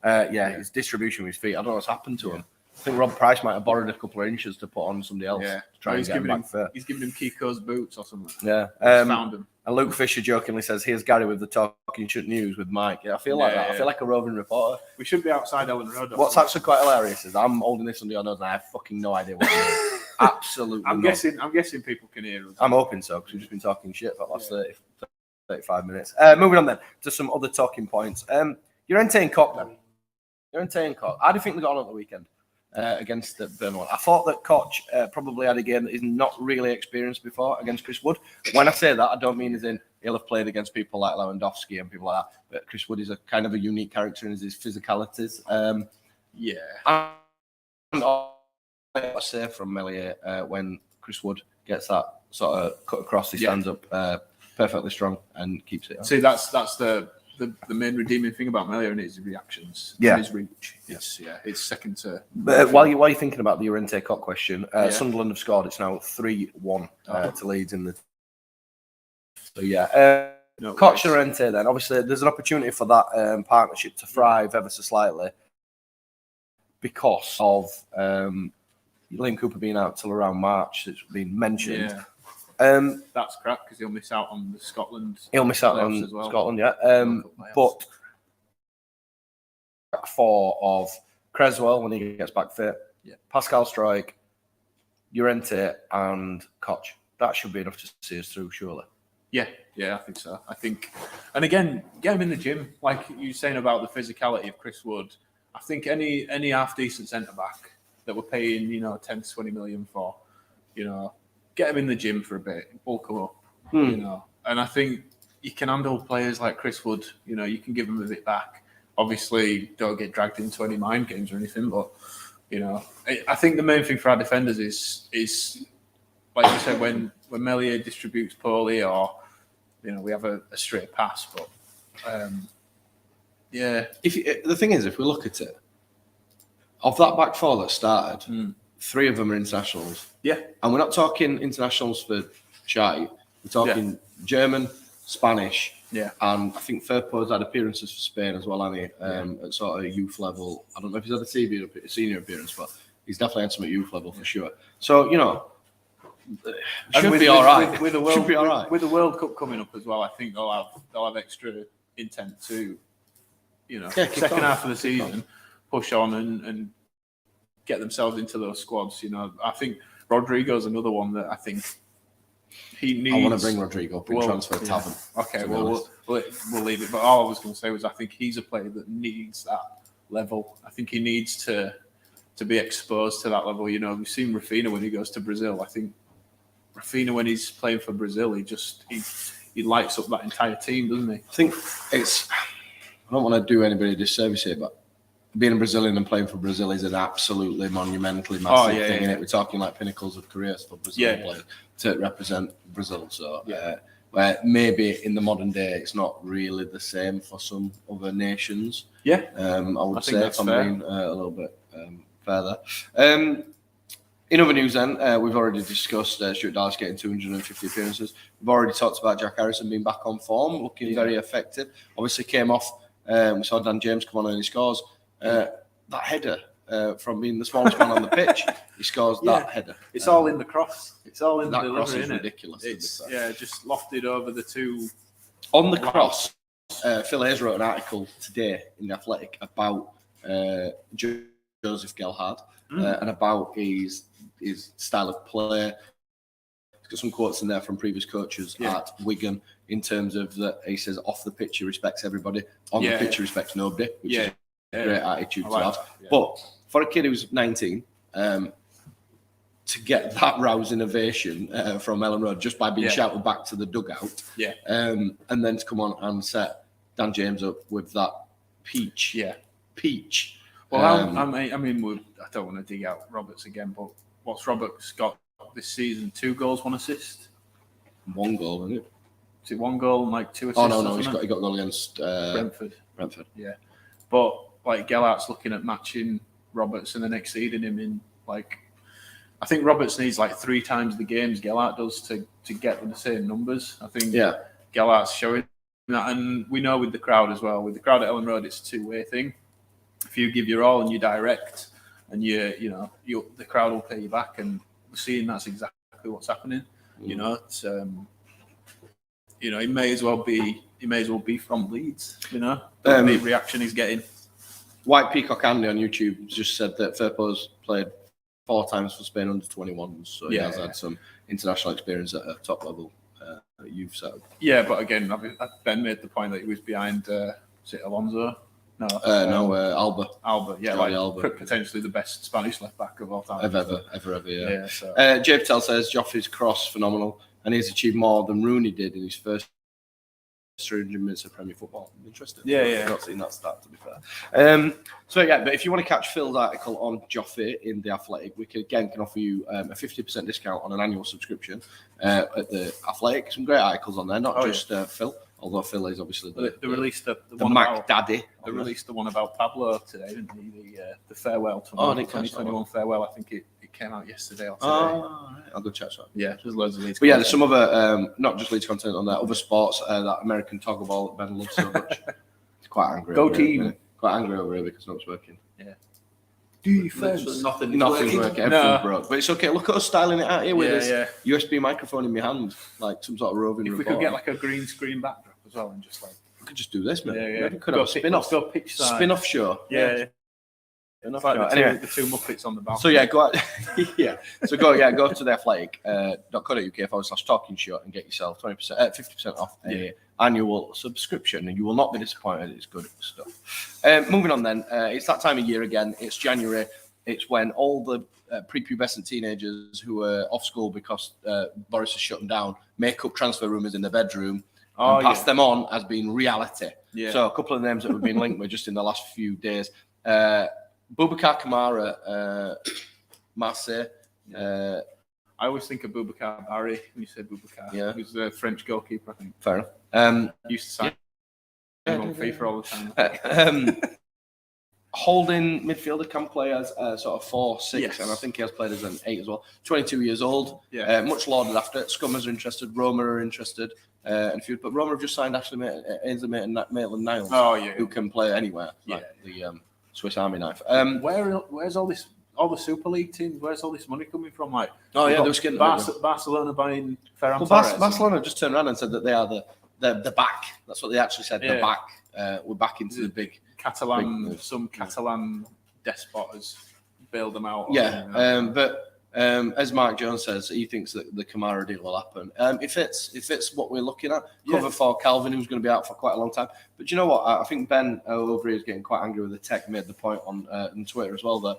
His distribution with his feet. I don't know what's happened to him. I think Rob Price might have borrowed a couple of inches to put on somebody else to try and get him back fit. He's giving him Kiko's boots or something. Yeah. Found him. And Luke Fisher jokingly says, here's Gary with the Talking Shut News with Mike. Yeah, I feel like that. I feel like a roving reporter. We should be outside Ellen Road. What's actually quite hilarious is I'm holding this under your nose and I have fucking no idea what it is. Absolutely I'm guessing people can hear us. I'm hoping so, because we've just been talking shit for the last 35 minutes. Moving on then to some other talking points. Llorente and Koch then. Llorente and Koch. How do you think they got on at the weekend against Burnley? I thought that Koch probably had a game that he's not really experienced before against Chris Wood. When I say that, I don't mean as in he'll have played against people like Lewandowski and people like that. But Chris Wood is a kind of a unique character in his physicalities. And I say from Melier when Chris Wood gets that sort of cut across, he stands up perfectly strong and keeps it. See, that's the main redeeming thing about Melier and his reactions, and his reach. It's second to. But while you're thinking about the Llorente Koch question, Sunderland have scored. It's now 3-1 to Leeds in the. So Koch Llorente. Then obviously there's an opportunity for that partnership to thrive ever so slightly because of Liam Cooper being out till around March. It's been mentioned. That's crap because he'll miss out on the Scotland. He'll miss out on as well. Scotland, but 4 of Creswell when he gets back fit, Pascal Struijk, Llorente, and Koch. That should be enough to see us through, surely. Yeah, I think so. I think, and again, get him in the gym, like you were saying about the physicality of Chris Wood. I think any half decent centre back that we're paying, 10 to 20 million for, get him in the gym for a bit, bulk him up, And I think you can handle players like Chris Wood. You can give him a bit back. Obviously, don't get dragged into any mind games or anything. But I think the main thing for our defenders is like you said, when Melier distributes poorly, or we have a straight pass. But the thing is, if we look at it, of that back 4 that started. 3 of them are internationals. Yeah. And we're not talking internationals for shite. We're talking German, Spanish. Yeah. And I think Firpo's had appearances for Spain as well, hasn't he? At sort of youth level. I don't know if he's had a senior appearance, but he's definitely had some at youth level for sure. So, should be all right. With the World Cup coming up as well, I think they'll have extra intent to, second half of the season, push on and get themselves into those squads. I think Rodrigo's another one that I think he needs. I want to bring Rodrigo up in transfer tavern. Okay, we'll leave it. But all I was going to say was I think he's a player that needs that level. I think he needs to be exposed to that level. We've seen Rafinha when he goes to Brazil. I think Rafinha when he's playing for Brazil, he lights up that entire team, doesn't he? I think I don't want to do anybody a disservice here, but being a Brazilian and playing for Brazil is an absolutely monumentally massive thing. We're talking like pinnacles of careers for Brazilian players to represent Brazil. So where maybe in the modern day it's not really the same for some other nations. Yeah, I would I think say, that's if I'm fair. being a little bit further. In other news, then, we've already discussed Stuart Dallas getting 250 appearances. We've already talked about Jack Harrison being back on form, looking very effective. Obviously, came off. We saw Dan James come on and he scores that header from being the smallest man on the pitch. He scores that header. It's all in the cross. It's all in the That cross delivery, is innit? ridiculous. It's just lofted over the two. On the cross, Phil Hayes wrote an article today in The Athletic about Joseph Gelhardt and about his style of play. He's got some quotes in there from previous coaches at Wigan in terms of that. He says off the pitch he respects everybody, on the pitch he respects nobody, which is a great attitude to have. Yeah. But for a kid who's 19, to get that rousing ovation from Ellen Road just by being shouted back to the dugout, and then to come on and set Dan James up with that peach. Well, I mean, I don't want to dig out Roberts again, but what's Roberts got this season? 2 goals, 1 assist. 1 goal, isn't it? Is it 1 goal and like 2 assists? Oh no, he got a goal against Brentford. Yeah, but like Gelhardt's looking at matching Roberts and then exceeding him in like. I think Roberts needs like 3 times the games Gelhardt does to get the same numbers. I think Gelhardt's showing that, and we know with the crowd as well. With the crowd at Ellen Road, it's a 2-way thing. If you give your all and you direct, and the crowd will pay you back, and we're seeing that's exactly what's happening. You know, it's he may as well be from Leeds. You know, the reaction he's getting. White Peacock Andy on YouTube just said that Firpo's played 4 times for Spain under 21s, so he has had some international experience at a top level youth setup. Yeah, but again, Ben made the point that he was behind. Is it Alonso? No, Alba. Alba, yeah, Jordi like Alba. Potentially the best Spanish left back of all time. Ever, yeah. So. Jay Patel says Joffrey's cross phenomenal, and he's achieved more than Rooney did in his first 300 minutes of Premier Football. Interesting. Yeah. I've not seen that stat, to be fair. But if you want to catch Phil's article on Joffrey in The Athletic, we can offer you a 50% discount on an annual subscription at The Athletic. Some great articles on there, not just Phil, although Phil is obviously they released the one Mac about, Daddy. They released the one about Pablo today, didn't they? The farewell to 2021 farewell. I think it came out yesterday or today. I'll go check that. Yeah, there's loads of Leeds. But there's some other, not just Leeds content on there, other sports, that American toggle ball that Ben loves so much. He's quite angry. Go team. Quite angry over here because nothing's working. Yeah. Nothing's working. Everything's broke. But it's okay. Look at us styling it out here with this USB microphone in my hand, like some sort of roving If reporter. we could get like a green screen backdrop as well and just like... We could just do this, man. Yeah. We could have a spin-off. Go pitch side. Spin-off show. Yeah. Enough like the 2 Muppets on the balcony. So go out, So go to the athletic.co.uk/talking show and get yourself 50% off a annual subscription, and you will not be disappointed. It's good stuff. Moving on then, it's that time of year again. It's January. It's when all the prepubescent teenagers who are off school because Boris has shut them down make up transfer rumours in their bedroom and pass them on as being reality. Yeah. So a couple of names that we've been linked with just in the last few days. Boubacar Kamara, Marseille. I always think of Boubacar Barry when you say Boubacar. Yeah. He was the French goalkeeper, I think. Fair enough. Used to sign on FIFA all the time. Holding midfielder can play as sort of 4-6, and I think he has played as an 8 as well. 22 years old, much lauded after. Scummers are interested, Roma are interested, but Roma have just signed Ashley Maitland-Niles, who can play anywhere, the Swiss Army knife. Where's all the Super League teams? Where's all this money coming from? Like, they were skinned. Barcelona buying Ferran Torres. Barcelona just turned around and said that they are the back. That's what they actually said. The back. We're back into the big. Catalan despot has bailed them out. But as Mark Jones says, he thinks that the Kamara deal will happen. If it's what we're looking at, cover for Calvin, who's going to be out for quite a long time. But you know what? I think Ben over here is getting quite angry with the tech. Made the point on Twitter as well that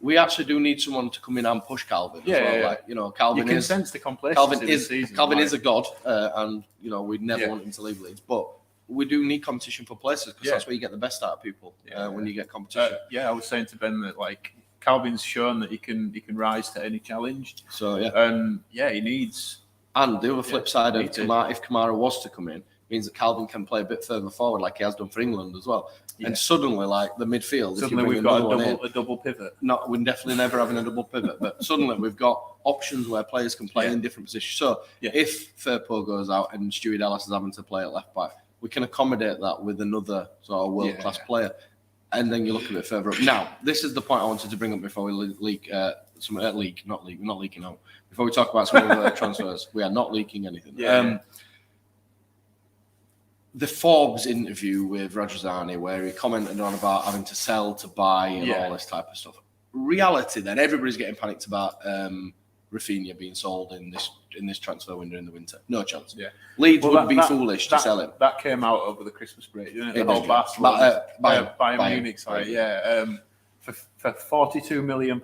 we actually do need someone to come in and push Calvin. Calvin you can is sense the complacency. Calvin is a god, and we'd never want him to leave Leeds, but we do need competition for places because that's where you get the best out of people when you get competition. I was saying to Ben that like Calvin's shown that he can rise to any challenge. So he needs And the other flip side of me too. Kamara, if Kamara was to come in, means that Calvin can play a bit further forward like he has done for England as well. Yeah. And suddenly, like the midfield, Suddenly we've got a double pivot. Not, we're definitely never having a double pivot, but suddenly we've got options where players can play in different positions. So if Firpo goes out and Stewie Dallas is having to play at left back, we can accommodate that with another sort of world-class player. And then you look a bit further up. Now, this is the point I wanted to bring up before we leak. We're not leaking out. Before we talk about some of the transfers, we are not leaking anything. The Forbes interview with Radrizzani, where he commented on about having to sell to buy and all this type of stuff. Reality, then everybody's getting panicked about Rafinha being sold in this transfer window in the winter. No chance. Yeah, Leeds would be foolish to sell him. That came out over the Christmas break, didn't it? The whole Barcelona, Bayern Munich, sorry. For £42 million.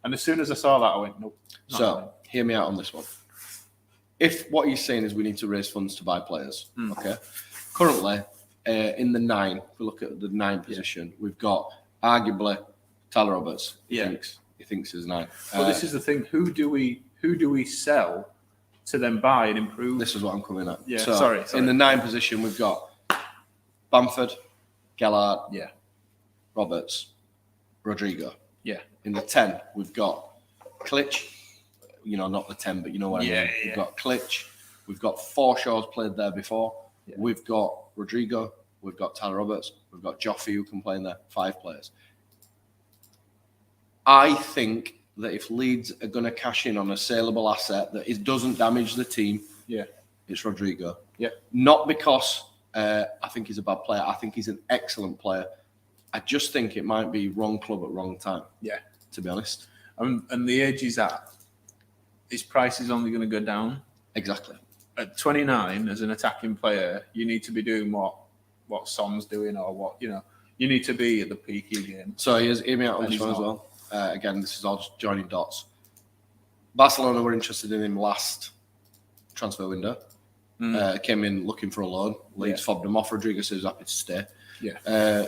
And as soon as I saw that, I went, nope. So hear me out on this one. If what he's saying is we need to raise funds to buy players, okay? Currently, in the 9, if we look at the 9 position, we've got arguably Tyler Roberts. He thinks is 9. Well, this is the thing. Who do we sell to then buy and improve? This is what I'm coming at. Yeah, so sorry. In the 9 position, we've got Bamford, Gallard, Roberts, Rodrigo. Yeah. In the 10, we've got Klitsch. You know, not the 10, but you know what I mean. We've got Klitsch. We've got Forshaw's played there before. Yeah. We've got Rodrigo. We've got Tyler Roberts. We've got Joffrey who can play in there. 5 players. I think that if Leeds are going to cash in on a saleable asset that doesn't damage the team, it's Rodrigo. Yeah. Not because I think he's a bad player. I think he's an excellent player. I just think it might be wrong club at wrong time. Yeah. To be honest. And the age he's at, his price is only going to go down. Exactly. At 29, as an attacking player, you need to be doing what Son's doing, or what you need to be at the peak of your game. So hear me out on this one as well. Again, this is all just joining dots. Barcelona were interested in him last transfer window. Came in looking for a loan. Leeds fobbed him off. Rodrigo said he was happy to stay. Yeah.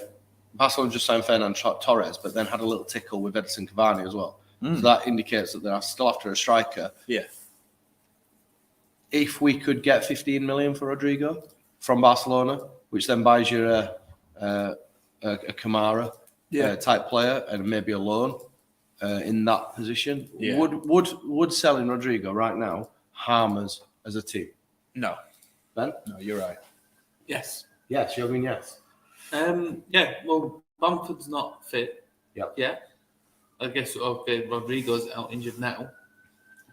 Barcelona just signed Fernando Torres, but then had a little tickle with Edison Cavani as well. So that indicates that they're still after a striker. Yeah. If we could get 15 million for Rodrigo from Barcelona, which then buys you a Kamara type player and maybe a loan in that position, would selling Rodrigo right now harm us as a team? No. Ben? No, you're right. Yes. Yes, you're mean yes. Well, Bamford's not fit. Yeah. I guess, Rodrigo's out injured now.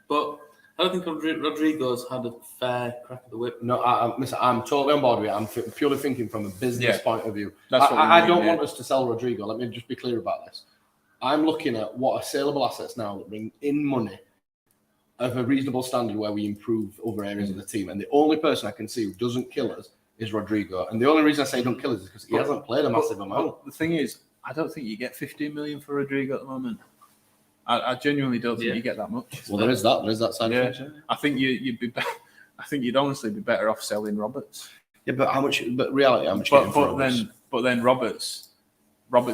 But I don't think Rodrigo's had a fair crack of the whip. No, I'm totally on board with it. I'm purely thinking from a business point of view. That's what I don't want us to sell Rodrigo. Let me just be clear about this. I'm looking at what are saleable assets now that bring in money of a reasonable standard where we improve other areas of the team. And the only person I can see who doesn't kill us is Rodrigo. And the only reason I say don't kill us is because he hasn't played a massive amount. The thing is, I don't think you get 15 million for Rodrigo at the moment. I genuinely don't think you get that much. Well, there is that side of things. I think you'd be. I think you'd honestly be better off selling Roberts. Yeah, but how much? But reality, how much? But then Roberts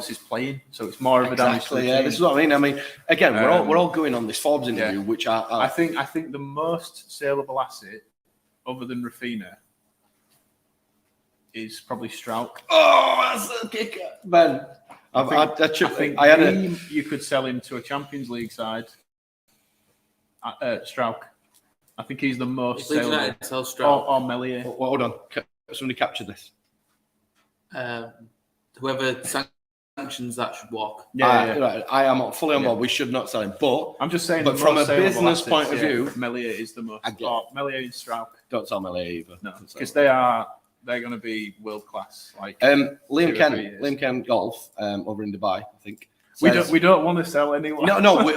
is playing, so it's more of a damage to the team. This is what I mean. Again, we're all going on this Forbes interview, which I think the most saleable asset, other than Rafinha, is probably Strauch. Oh, that's a kicker, Ben. I think you could sell him to a Champions League side. Strauch. I think he's the most saleable. Sell Strauch. Or Melier. Hold on. Somebody capture this. Whoever sanctions that should walk. Right. I am fully on board. We should not sell him. But I'm just saying, but from a business point of view, Melier is the most. Melier and Strauch. Don't sell Melier either. No, because they're going to be world class. Like Liam Kent Golf over in Dubai, I think. We don't want to sell anyone. No.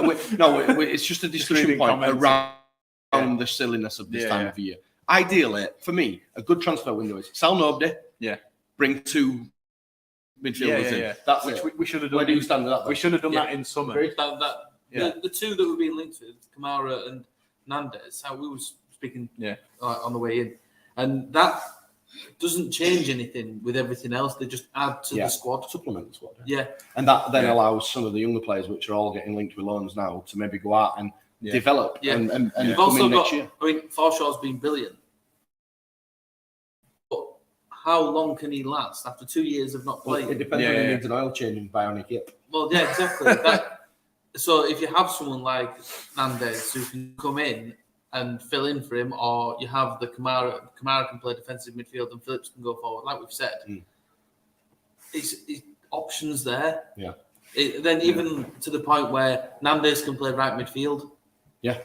It's just a discussion point around the silliness of this time of year. Ideally, for me, a good transfer window is sell nobody. Yeah. Bring 2 midfielders in. That's which we should have done. Where do you stand with that? We should have done that in summer. The 2 that were being linked with, Kamara and Nandez, how we were speaking on the way in, and that doesn't change anything with everything else. They just add to the squad, supplement the squad. Yeah, and that then allows some of the younger players, which are all getting linked with loans now, to maybe go out and develop and You've come also in next got. year. I mean, Forshaw's been brilliant, but how long can he last after 2 years of not playing? Well, it depends when he needs an oil change and bionic hip. Well, yeah, exactly. So if you have someone like Nandez who can come in and fill in for him, or you have the Kamara can play defensive midfield and Phillips can go forward, like we've said, it's options there. Yeah. Then even to the point where Nandez can play right midfield. Yeah.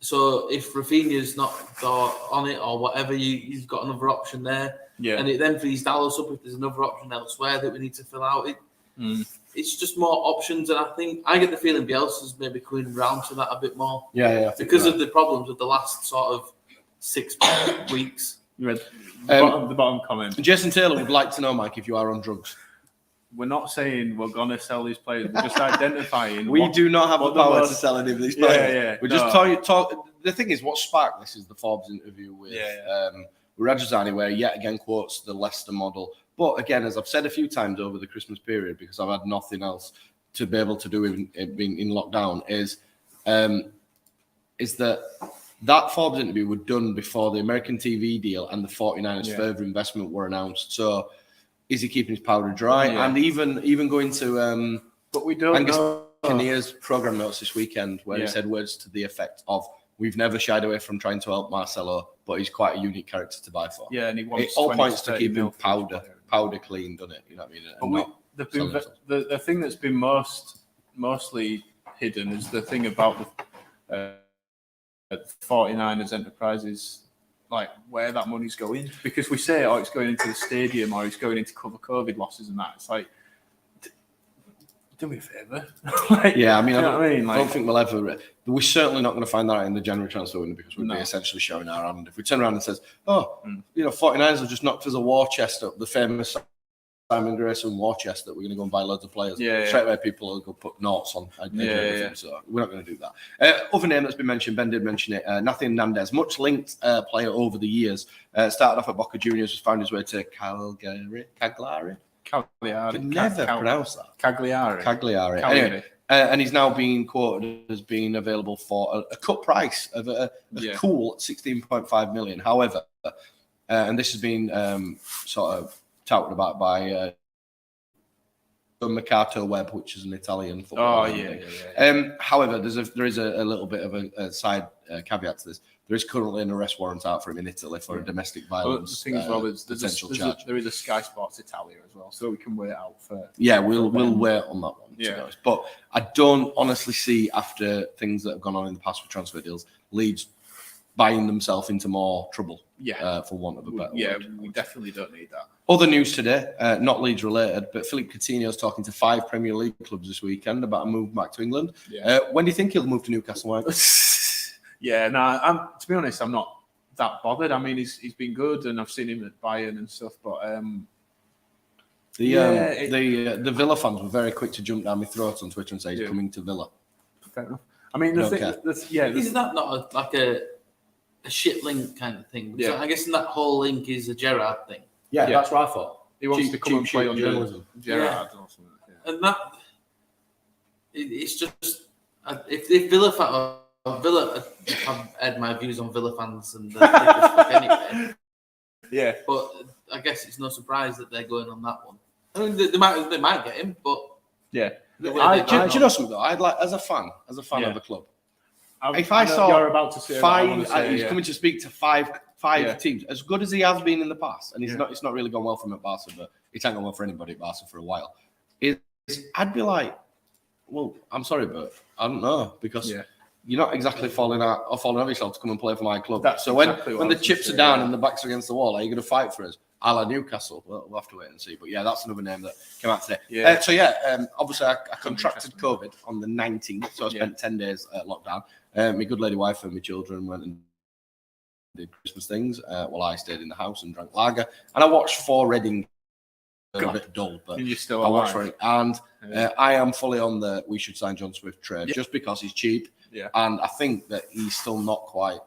So if Rafinha's not on it or whatever, you've got another option there. Yeah. And it then frees Dallas up if there's another option elsewhere that we need to fill out. It's just more options, and I get the feeling Bielsa's maybe coming round to that a bit more. Yeah. Because of the problems of the last sort of 6 weeks. You read the bottom comment. Jason Taylor would like to know, Mike, if you are on drugs. We're not saying we're going to sell these players. We're just identifying. We do not have the power to sell any of these players. Yeah. We're just talk. The thing is, what sparked this is the Forbes interview with Rajazani, where yet again quotes the Leicester model. But again, as I've said a few times over the Christmas period, because I've had nothing else to be able to do in being in lockdown, is that Forbes interview was done before the American TV deal and the 49ers further investment were announced. So is he keeping his powder dry? Yeah. And even going to but we don't Angus know. Kinnear's program notes this weekend, where he said words to the effect of, "We've never shied away from trying to help Marcelo, but he's quite a unique character to buy for." Yeah, and he wants it all 20 points to 30 keeping mil powder clean, doesn't it? You know what I mean? The thing that's been mostly hidden is the thing about the 49ers enterprises, like where that money's going. Because we say, it's going into the stadium or it's going into cover COVID losses and that. It's like, do me a favour. I mean, I Like, don't think we'll ever. We're certainly not going to find that out in the January transfer window, because we'd be essentially showing our hand. If we turn around and says, 49ers have just knocked us a war chest up, the famous Simon Grayson war chest, that we're going to go and buy loads of players. Straight away, people will go put notes on. So we're not going to do that. Other name that's been mentioned, Ben did mention it, Nathan Nandez, much linked player over the years. Started off at Boca Juniors, found his way to Cagliari. Cagliari. Could never pronounce that. Cagliari. Anyway, and he's now being quoted as being available for a cut price of a cool 16.5 million. However, and this has been sort of touted about by Mercato Web, which is an Italian football. However, there is a little bit of a side caveat to this. There is currently an arrest warrant out for him in Italy for a domestic violence. The thing as well is charge. there is a Sky Sports Italia as well, so we can wait out for. Yeah, we'll wait on that one. To be honest. But I don't honestly see, after things that have gone on in the past with transfer deals, Leeds buying themselves into more trouble. For want of a better word. We definitely don't need that. Other news today, not Leeds related, but Philippe Coutinho's talking to 5 Premier League clubs this weekend about a move back to England. When do you think he'll move to Newcastle? To be honest, I'm not that bothered. I mean, he's been good, and I've seen him at Bayern and stuff. But the Villa fans were very quick to jump down my throat on Twitter and say he's coming to Villa. Fair enough. I mean, isn't that not like a shit link kind of thing? So I guess in that whole link is a Gerrard thing. Yeah, that's what I thought. He wants to come and play under journalism. Gerrard or something. And that it's just if Villa I've had my views on Villa fans and anyway. Yeah, but I guess it's no surprise that they're going on that one. I mean, they might get him, but do you know something though? I'd like, as a fan of the club, if I saw you're about to say 5, he's coming to speak to five teams, as good as he has been in the past, and it's not really gone well for him at Barca, but it hasn't gone well for anybody at Barca for a while. I'd be like, well, I'm sorry, but I don't know, because you're not exactly falling off yourself to come and play for my club. That's so exactly when the chips are down and the backs are against the wall, are you going to fight for us? A la Newcastle. Well, we'll have to wait and see. But that's another name that came out today. Obviously I contracted COVID on the 19th, so I spent 10 days lockdown. My good lady wife and my children went and did Christmas things while I stayed in the house and drank lager. And I watched 4 Reading. A bit dull, but you're still I watched for it. And I am fully on the we should sign John Swift trade just because he's cheap. Yeah. And I think that he's still not quite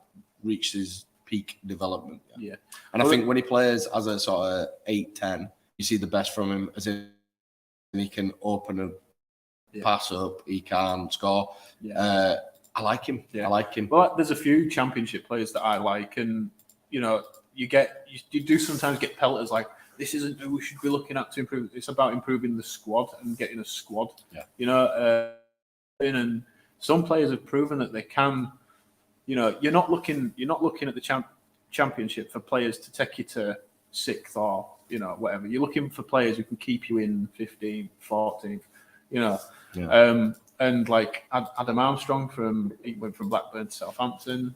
reached his peak development. And I think when he plays as a sort of 8-10, you see the best from him, as in he can open a pass up, he can score. I like him. Yeah. I like him. Well, there's a few Championship players that I like, and you do sometimes get pelters like, this isn't who we should be looking at to improve. It's about improving the squad and getting a squad. Yeah. And some players have proven that they can. You're not looking at the Championship for players to take you to 6th or whatever. You're looking for players who can keep you in 15th, 14th. Yeah. And like Adam Armstrong he went from Blackburn to Southampton.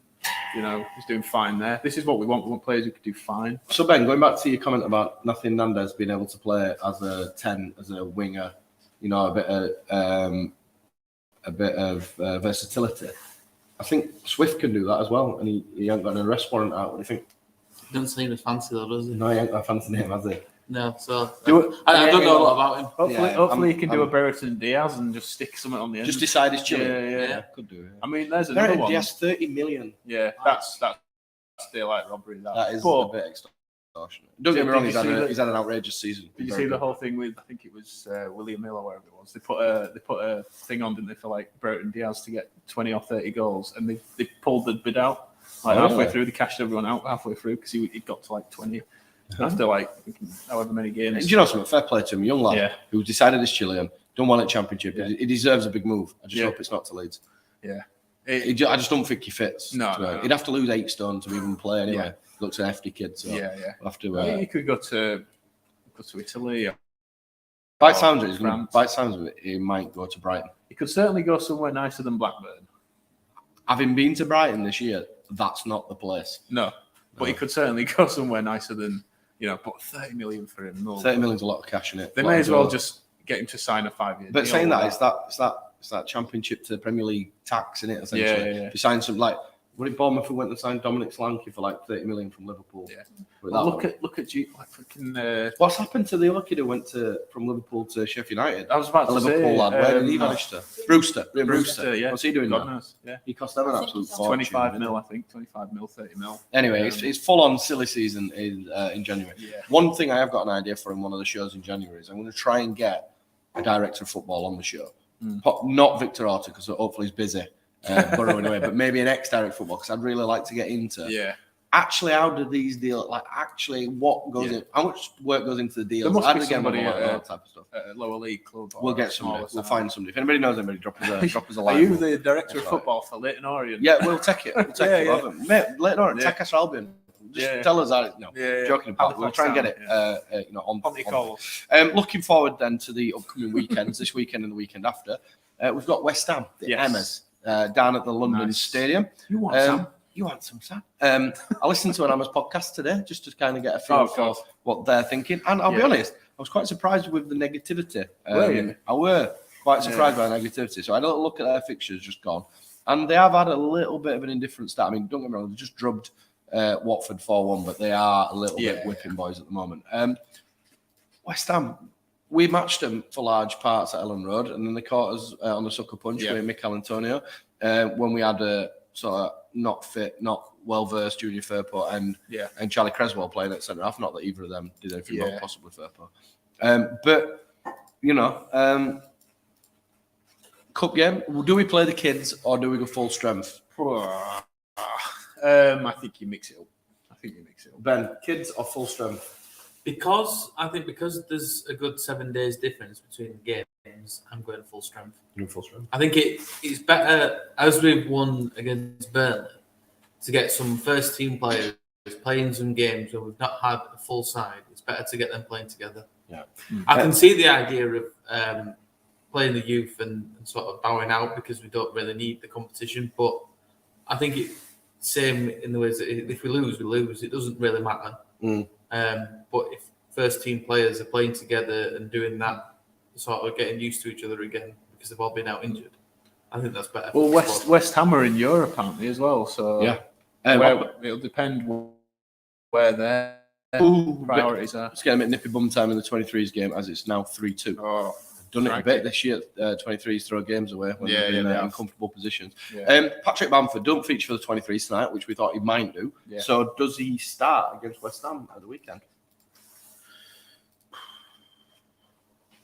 He's doing fine there. This is what we want. We want players who can do fine. So Ben, going back to your comment about Nathan Nandez being able to play as a 10, as a winger, a bit of versatility. I think Swift can do that as well, and he ain't got an arrest warrant out. What do you think? Doesn't seem as fancy though, does he? No, he ain't got a fancy name, has he? No, so I don't know a lot about him. Hopefully he can do a Brereton Diaz and just stick something on the end. Just decide he's chilling. Yeah. Could do it. I mean, there's another one. Diaz, 30 million. Yeah, that's still like robbery. That is a bit extortionate. Don't get me wrong, he's had an outrageous season. Did you see the whole thing with, I think it was William Hill or whatever it was? They put a thing on, didn't they, for like Brereton Diaz to get 20 or 30 goals, and they pulled the bid out halfway through. They cashed everyone out halfway through because he got to like 20. After like however many games. Do you know something? Fair play to him, young lad who decided he's Chilean, done well at Championship. Yeah. He deserves a big move. I just hope it's not to Leeds. Yeah, I just don't think he fits. No. He'd have to lose 8 stone to even play anyway. Yeah. Looks an hefty kid. So we'll have to. He could go to Italy. By sounds of it, he might go to Brighton. He could certainly go somewhere nicer than Blackburn. Having been to Brighton this year, that's not the place. No. But he could certainly go somewhere nicer than, but 30 million for him. No. 30 million's a lot of cash in it. They may as well just get him to sign a 5-year deal. But saying that, it's that Championship to Premier League tax in it, essentially. Yeah. If you sign some, like, would it Bournemouth who went and signed Dominic Solanke for like 30 million from Liverpool? Yeah. Look at freaking. What's happened to the other kid who went from Liverpool to Sheffield United? I was about to Liverpool say, lad. Where did he vanish to? Brewster. Yeah. What's he doing God now? knows. Yeah. He cost them an absolute fortune. 25 mil, I think. 25 mil, 30 mil. Anyway, it's full on silly season in January. Yeah. One thing I have got an idea for in one of the shows in January is I'm going to try and get a director of football on the show. Not Victor Orta, because hopefully he's busy. Burrowing away, but maybe an ex-direct football, because I'd really like to get into actually how do these deals, like actually what goes in, how much work goes into the deals. There must be somebody that type of stuff. At a lower league club. We'll get somebody. We'll find somebody. If anybody knows anybody, drop us a line. Are you the director of football for Leyton Orient? Yeah, we'll take it. We'll take it. Mate, Leyton Orient, take us for Albion. Just tell us how. No, joking about. We'll try and get it. On. Looking forward then to the upcoming weekends. This weekend and the weekend after, we've got West Ham, the Emmas. Down at the London Stadium. You want some? You want some, Sam? I listened to an Amers podcast today just to kind of get a feel for what they're thinking. And I'll be honest, I was quite surprised with the negativity. I were quite surprised by the negativity. So I had a little look at their fixtures just gone. And they have had a little bit of an indifferent start. I mean, don't get me wrong, they just drubbed Watford 4-1, but they are a little bit whipping boys at the moment. West Ham, we matched them for large parts at Ellen Road, and then they caught us on the sucker punch with Mikel Antonio when we had a sort of not fit, not well-versed Junior Firpo and Charlie Creswell playing at centre-half. Not that either of them did anything wrong, possibly Firpo. But, cup game, do we play the kids or do we go full strength? I think you mix it up. Ben, kids or full strength? Because there's a good 7 days difference between games, I'm going full strength. You're full strength. I think it's better, as we've won against Burnley, to get some first team players playing some games where we've not had a full side. It's better to get them playing together. Yeah, I can see the idea of playing the youth and sort of bowing out because we don't really need the competition. But I think it's same in the ways that if we lose, we lose. It doesn't really matter. But if first team players are playing together and doing that, sort of getting used to each other again because they've all been out injured, I think that's better. Well, West Ham are in Europe apparently as well, so it'll depend where their priorities are. It's getting a bit nippy bum time in the 23s game as it's now 3-2. Oh, done it a bit this year. 23s throw games away when they're in uncomfortable positions. Yeah. Patrick Bamford don't feature for the 23s tonight, which we thought he might do. Yeah. So does he start against West Ham at the weekend?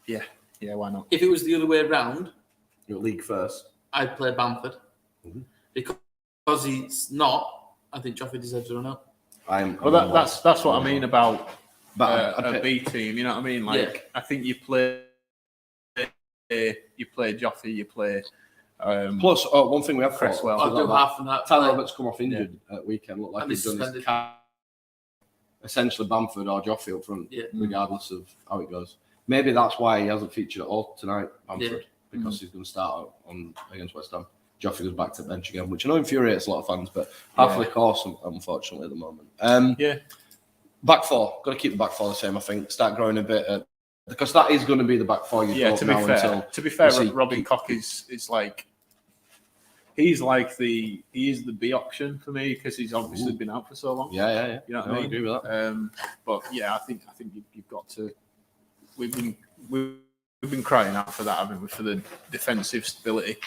Yeah, why not? If it was the other way around, Your league first. I'd play Bamford. Because he's not, I think Joffrey deserves a run out. That's what I mean about a B team. You know what I mean? Like I think you play Joffrey, you play. Plus, one thing we have Cresswell. I'll do half of that. Tyler Roberts come off injured at weekend. Looked like he's done his essentially Bamford or Joffrey up front, regardless of how it goes. Maybe that's why he hasn't featured at all tonight, Bamford, because he's going to start out on against West Ham. Joffrey goes back to the bench again, which I know infuriates a lot of fans, but half the course, unfortunately, at the moment. Back four. Got to keep the back four the same, I think. Start growing a bit, because that is going to be the back four. To be fair, Robin Koch is like... He is the B option for me because he's obviously been out for so long. Yeah. You know what I mean? I agree with that. But yeah, I think you've got to. We've been crying out for that, haven't we? For the defensive stability,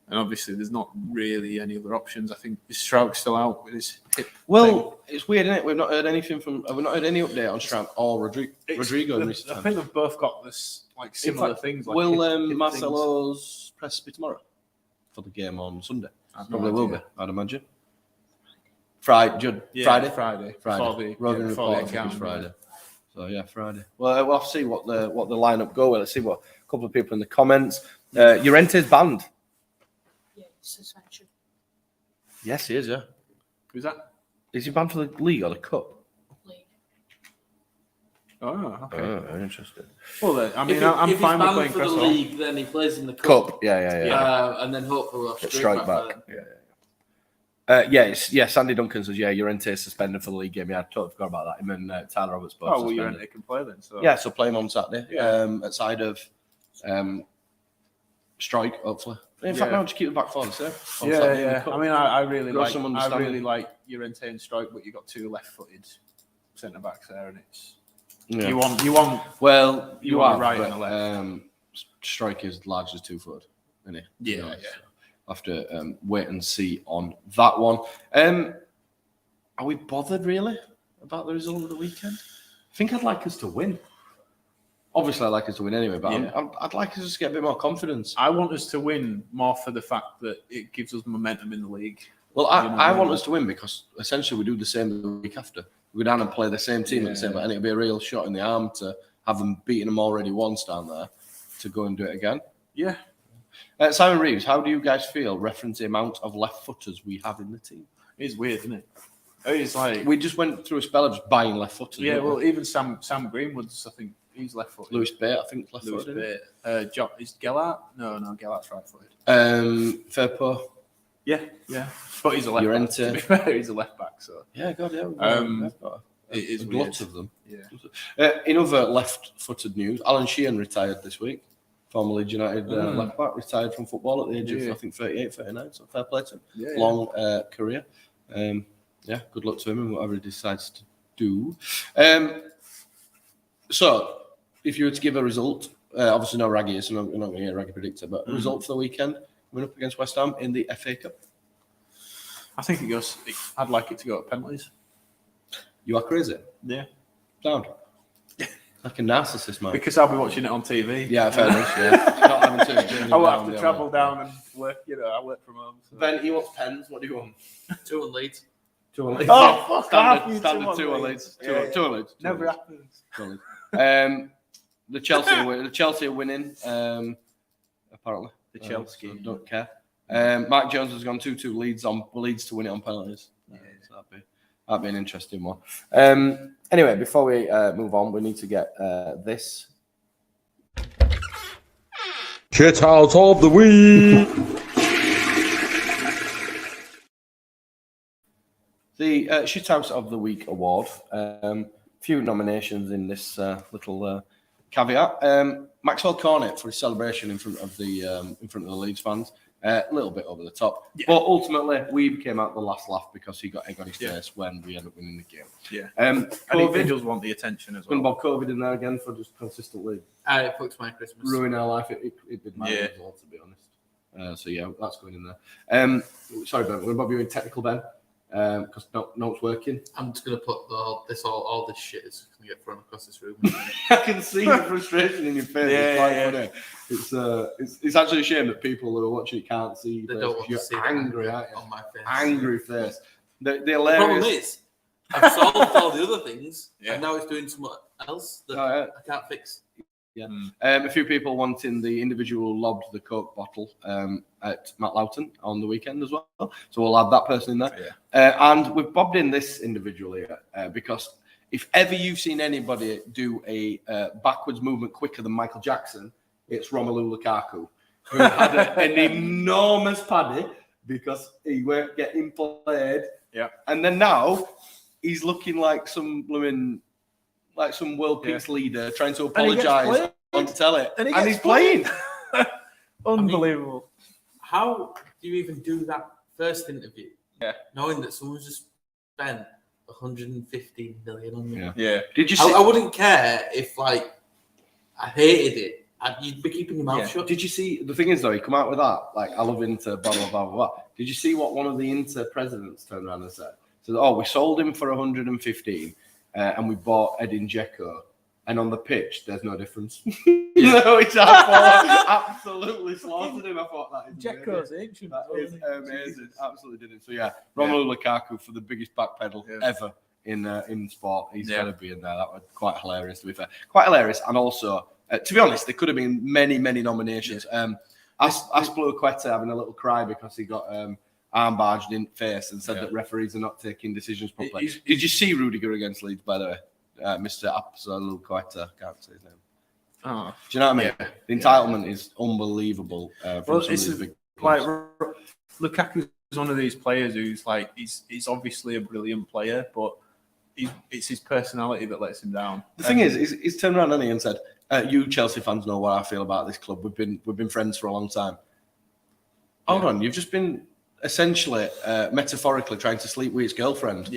and obviously there's not really any other options. I think Strouk's still out with his hip. It's weird, isn't it? We've not heard anything from. Have we not heard any update on Strouk or Rodrigo in recent I times? think they've both got this similar things. Like will Marcelo's press be tomorrow for the game on Sunday? Probably will be, I'd imagine. Friday. Friday. Rogan report Friday. So yeah, Friday. Well, we'll have to see what the lineup go with. Let's see what a couple of people in the comments. Llorente's banned. Yeah, suspension. Yes, he is. Yeah. Who's that? Is he banned for the league or the cup? League. Oh, okay. Very interesting. Well, I'm fine with playing for the Cresswell. league, then he plays in the Cup. Yeah. and then hopefully we'll have Strike back. Sandy Duncan says, Llorente is suspended for the league game. Yeah, I totally forgot about that. Him and Tyler Roberts both suspended. Llorente can play then. So. Yeah, so play him on Saturday. At side of Strike, hopefully. In fact, no, just keep the back four the same. Yeah. I mean, I really like Llorente and Strike, but you got two left-footed centre backs there, and it's you want. Well, you are right but, and left. Strike is largely 2-footed, isn't he? Yeah. I'll have to wait and see on that one. Are we bothered really about the result of the weekend? I think I'd like us to win. Obviously, I'd like us to win anyway, but I'd like us to get a bit more confidence. I want us to win more for the fact that it gives us momentum in the league. Well, I want us to win because essentially we do the same the week after. We go down and play the same team at the same time, and it'll be a real shot in the arm to have them beating them already once down there to go and do it again. Yeah. Simon Reeves, how do you guys feel referencing the amount of left-footers we have in the team? It's weird, isn't it? It's like we just went through a spell of just buying left-footers. Yeah, well, even Sam Greenwood's, I think he's left-footed. Lewis Bate, I think, left-footed. Lewis Bate. Is Gellart? No, Gellart's right-footed. Fairpo. Yeah. But he's a left back. To be fair, he's a left back. So yeah, God, yeah. It is lots of them. Yeah. In other left-footed news, Alan Sheehan retired this week. Former Leeds United left back, retired from football at the age of I think 38, 39. So fair play to him. Long career. Good luck to him and whatever he decides to do. So, if you were to give a result, obviously no Raggy, so we're not going to get a Raggy predictor, but a result for the weekend, coming up against West Ham in the FA Cup. I think I'd like it to go to penalties. You are crazy. Yeah. Sound. Like a narcissist, man. Because I'll be watching it on TV. Yeah, fair enough. Not having to. I will have to travel down and work. I work from home. So. Ben, he wants pens. What do you want? 2 on Leeds. 2 on Leeds. Oh, fuck! Standard 2 on Leeds. 2 on Leeds. Never happens. The Chelsea are winning. Apparently, the Chelsea so don't care. Mark Jones has gone 2-2 Leeds to win it on penalties. So that'd be an interesting one. Anyway, before we move on, we need to get this. Shit out of the week. The Shithouse of the Week award. Few nominations in this little caveat. Maxwell Cornet for his celebration in front of the Leeds fans. A little bit over the top, but ultimately we came out the last laugh because he got egg on his face when we ended up winning the game. Yeah, and he does want the attention as well. About COVID in there again for just consistently. It fucked my Christmas. Ruin our life. It did mine as well, to be honest. So yeah, that's going in there. Sorry, Ben. We're about being technical, Ben. because no, it's working. I'm just gonna put all this shit is gonna get thrown across this room. I can see the frustration in your face. It's quite funny. It's actually a shame that people who are watching it can't see. They don't want to see angry, that on my face. Angry face. The The problem is, I've solved all the other things, and now it's doing something else that I can't fix. Yeah. A few people wanting the individual lobbed the Coke bottle at Matt Loughton on the weekend as well. So we'll add that person in there. And we've bobbed in this individual here because if ever you've seen anybody do a backwards movement quicker than Michael Jackson, it's Romelu Lukaku, who had an enormous paddy because he weren't getting played. Yeah. And then now he's looking like some blooming... like some world peace leader trying to apologise on telly, and he's playing. Unbelievable. How do you even do that first interview? Yeah. Knowing that someone's just spent 115 million on you. Yeah. Did you see? I wouldn't care if I hated it. You'd be keeping your mouth shut. Did you see? The thing is, though, he come out with that. Like, I love Inter, blah, blah, blah, blah. Did you see what one of the Inter presidents turned around and said? So, we sold him for 115 and we bought Edin Dzeko. And on the pitch, there's no difference. Which I thought absolutely slaughtered him. I thought that is Dzeko's ancient. That is amazing. Absolutely did it. So, Romelu Lukaku for the biggest back pedal ever in sport. He's got to be in there. That was quite hilarious, to be fair. Quite hilarious. And also, to be honest, there could have been many, many nominations. Aspilicueta having a little cry because he got arm barged in face and said that referees are not taking decisions properly. Did you see Rudiger against Leeds, by the way? Mr. Aspilicueta, can't say his name. Oh. Do you know what I mean? The entitlement is unbelievable. Lukaku's one of these players who's like he's obviously a brilliant player, but it's his personality that lets him down. The thing is, he's turned around and said, "You Chelsea fans know what I feel about this club. We've been friends for a long time." Hold on, you've just been essentially, metaphorically, trying to sleep with his girlfriend.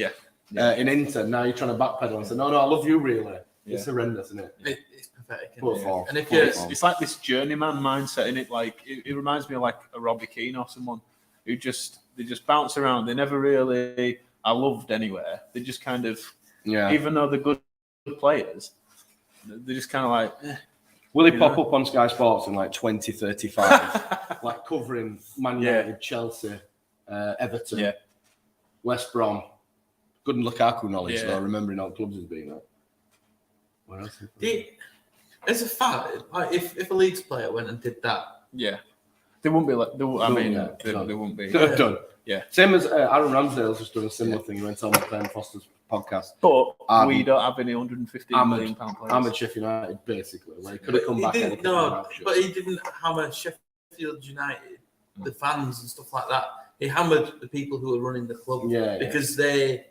In Inter. Now you're trying to backpedal and say, "No, I love you, really." It's horrendous, isn't it? It's pathetic. And if it's like this journeyman mindset in it. Like it reminds me of like a Robbie Keane or someone who they just bounce around. They never really are loved anywhere. They just kind of even though they're good players, they're just kind of like. Will he pop up on Sky Sports in like 2035, like covering Man United, Chelsea, Everton, West Brom? Good Lukaku knowledge, though, remembering all clubs as being there. What else? As a fact, like if a Leeds player went and did that, they wouldn't be like. They wouldn't be done. Yeah, same as Aaron Ramsdale's just done a similar thing. He went on Claire Foster's podcast, but we don't have any 115 million pound players. I'm at Sheffield United, basically. Like, could have come back. But he didn't hammer Sheffield United, the fans and stuff like that. He hammered the people who were running the club because they.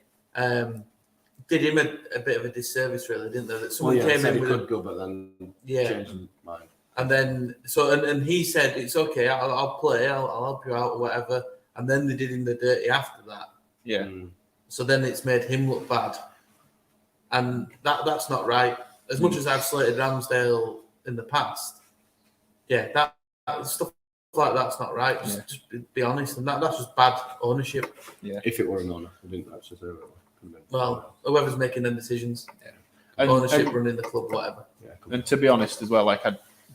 Did him a bit of a disservice, really, didn't they? That someone came in with could go, but then changed his mind. And then and he said it's okay, I'll play, I'll help you out or whatever. And then they did him the dirty after that. Yeah. So then it's made him look bad, and that's not right. As much as I've slated Ramsdale in the past, that stuff like that's not right. Just be honest, and that's just bad ownership. Yeah. If it were an owner, I didn't actually say that. Well, whoever's making them decisions, ownership, running the club, whatever. And to be honest, as well, like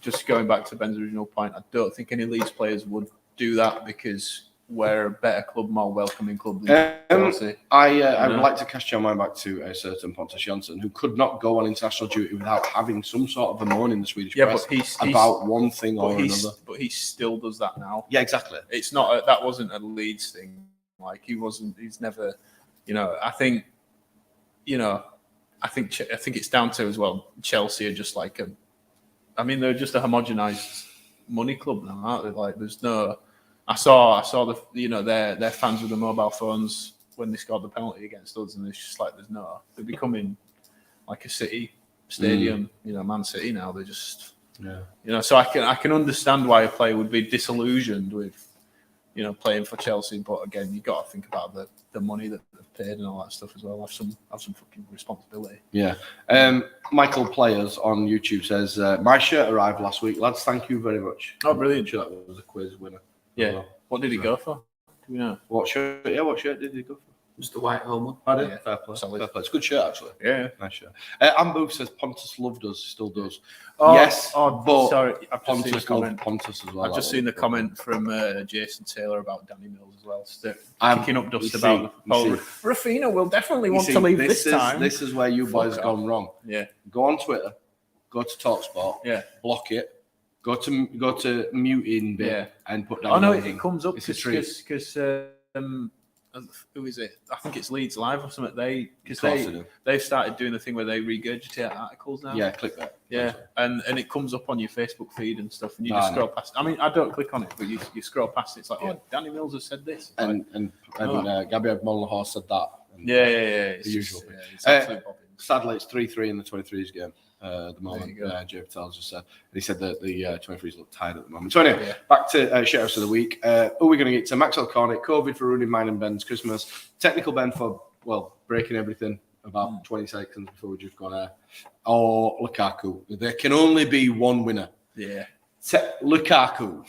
just going back to Ben's original point, I don't think any Leeds players would do that because we're a better club, more welcoming club than Chelsea. I would like to cast your mind back to a certain Pontus Jansson who could not go on international duty without having some sort of a moan in the Swedish press about one thing or another. But he still does that now. Yeah, exactly. It's not that wasn't a Leeds thing. Like he's never. I think it's down to as well. Chelsea are just like they're just a homogenized money club now, aren't they? Like, there's no. I saw their fans with the mobile phones when they scored the penalty against us, and it's just like they're becoming like a city stadium. Man City now. They're just So I can understand why a player would be disillusioned with. Playing for Chelsea, but again, you got to think about the money that they've paid and all that stuff as well. Have some fucking responsibility. Yeah. Michael Players on YouTube says, "My shirt arrived last week, lads. Thank you very much." Oh, brilliant! I'm sure that was a quiz winner. Yeah. What did he go for? Do we know? What shirt? Yeah, what shirt did he go for? Mr. Whitehall one. I did. Yeah. Fair play. Solid. Fair play. It's a good shirt, actually. Yeah. Nice shirt. Ambu says Pontus loved us. Still does. Oh, yes, but sorry, I've just seen a Pontus comment. loved Pontus as well. I've just that seen one. the comment from Jason Taylor about Danny Mills as well. So I'm kicking up dust you about see- Rafinha will definitely You want see, to leave this this time. This is where you boys Fuck gone wrong. Yeah. Go on Twitter, go to TalkSport, Yeah. block it, go to mute in bit, Yeah. and put down. Oh no, it comes up It's a treat. because who is it? I think it's Leeds Live or something. do. They've started doing the thing where they regurgitate articles now. Yeah, click that. Yeah, and it comes up on your Facebook feed and stuff, and you No, just I scroll past. I mean, I don't click on it, but you scroll past it. It's like, Yeah. oh, Danny Mills has said this. And Gabriel Mullenhor said that. And Yeah. The It's usual. just, it's absolute bobbins. Sadly, it's 3-3 in the 23s game at the moment. There you go. Jay Patel's just said. He said that the 23s look tired at the moment. So anyway, Yeah. back to shout-outs of the week. Who are we going to get to? Maxwell Cornick, COVID for ruining mine and Ben's Christmas. Technical Ben for, breaking everything about 20 seconds before we just gone there. Or Lukaku. There can only be one winner. Yeah. Lukaku.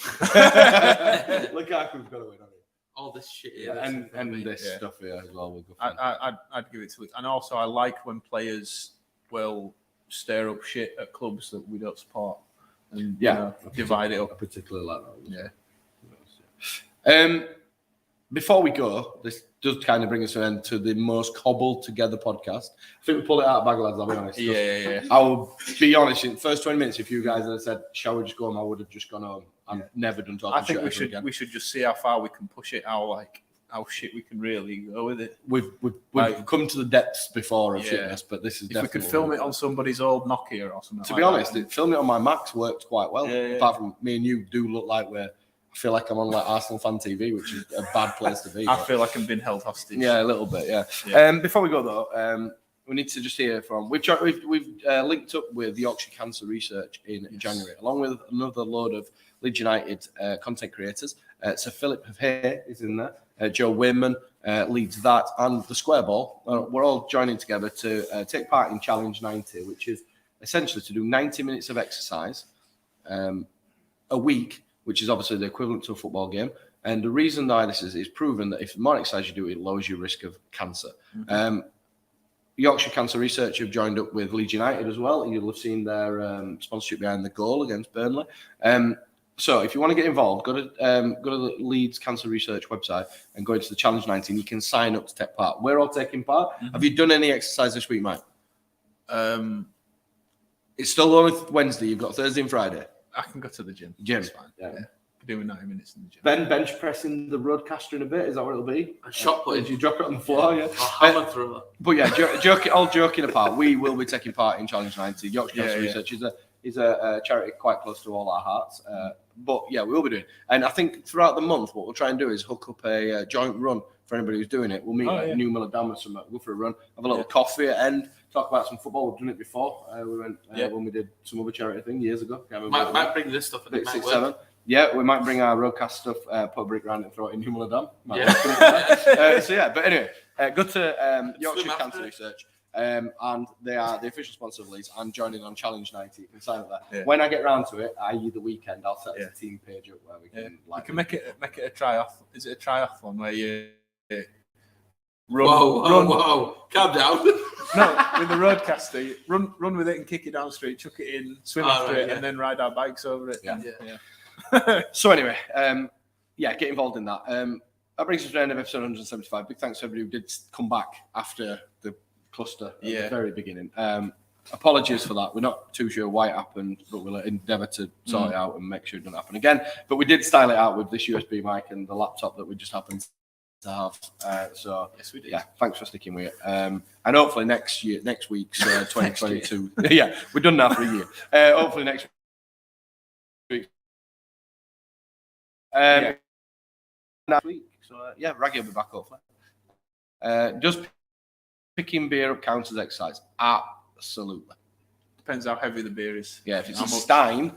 Lukaku's got to win, hasn't he? All this shit. Yeah, and this stuff here as well. We'll go for I'd give it to it. And also, I like when players will stir up shit at clubs that we don't support and divide it I up. particularly like that. Yeah. Before we go, this does kind of bring us to an end to the most cobbled together podcast. I think we pulled it out of bag, lads, I'll be honest. Yeah. I will be honest, in the first 20 minutes, if you guys had said, shall we just go home, I would have just gone home. I'm never done talking I think shit ever again. we should just see how far we can push it, how shit we can really go with it. We've Like- come to the depths before of Yeah. shitness, but this is If we definitely could film it on somebody's old Nokia or something. To be honest, filming it on my Macs worked quite well. Yeah. Apart from me and you do look like I feel like I'm on like Arsenal fan TV, which is a bad place to be. I but- feel like I'm being held hostage. Yeah, a little bit. Yeah. Yeah. Before we go though, we need to just hear from. We've linked up with Yorkshire Cancer Research in January, along with another load of Leeds United content creators. So Philip Hay is in there. Joe Wayman leads that, and the Square Ball. We're all joining together to take part in Challenge 90, which is essentially to do 90 minutes of exercise a week, which is obviously the equivalent to a football game. And the reason why this is proven that if the more exercise you do, it lowers your risk of cancer. Mm-hmm. Yorkshire Cancer Research have joined up with Leeds United as well. You'll have seen their sponsorship behind the goal against Burnley. So if you want to get involved, go to the Leeds Cancer Research website and go into the Challenge 19. You can sign up to take part. We're all taking part. Mm-hmm. Have you done any exercise this week, Mike? It's still only Wednesday. You've got Thursday and Friday. I can go to the gym. Gym. That's fine. Yeah. Doing 90 minutes in the gym. Ben bench pressing the roadcaster in a bit. Is that what it'll be? A shot put. Did you drop it on the floor? Yeah. I'll hammer through it. But yeah, all joking apart, we will be taking part in Challenge 90. Yorkshire Cancer Research is a charity quite close to all our hearts. But yeah, we will be doing. And I think throughout the month, what we'll try and do is hook up a joint run for anybody who's doing it. We'll meet at New Milladam or something, go for a run, have a little coffee at end, talk about some football. We've done it before. We went when we did some other charity thing years ago. Might bring this stuff. 6, 7. Yeah, we might bring our roadcast stuff, put a brick round and throw it in New Milladam. So yeah, but anyway, go to Yorkshire Cancer Research. And they are the official sponsor of Leeds. I'm joining on Challenge 90. You can sign up there. Yeah. When I get round to it, i.e. the weekend, I'll set a team page up where we can. You can make it a triathlon. Is it a triathlon where you run? Whoa! Calm down. No, with the roadcaster, you run with it and kick it down the street, chuck it in, swim after it, and then ride our bikes over it. Yeah. So anyway, get involved in that. That brings us to the end of episode 175. Big thanks to everybody who did come back after the cluster at the very beginning. Apologies for that. We're not too sure why it happened, but we'll endeavour to sort it out and make sure it doesn't happen again. But we did style it out with this USB mic and the laptop that we just happened to have. So yes, we did. Yeah, thanks for sticking with it. And hopefully next week's 2022. Yeah, we've done that for a year. Hopefully next week. Next week. So Raggy will be back hopefully. Does picking beer up count as exercise? Absolutely. Depends how heavy the beer is. Yeah, if it's a Stein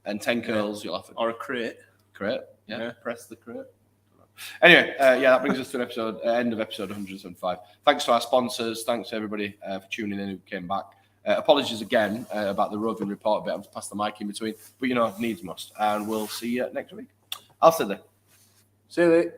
and 10 curls, you'll have it. Or a crate. Yeah. Press the crate. Anyway, that brings us to an end of episode 175. Thanks to our sponsors. Thanks to everybody for tuning in who came back. Apologies again about the roving report bit. I've passed the mic in between. But, needs must. And we'll see you next week. I'll sit there. See you later.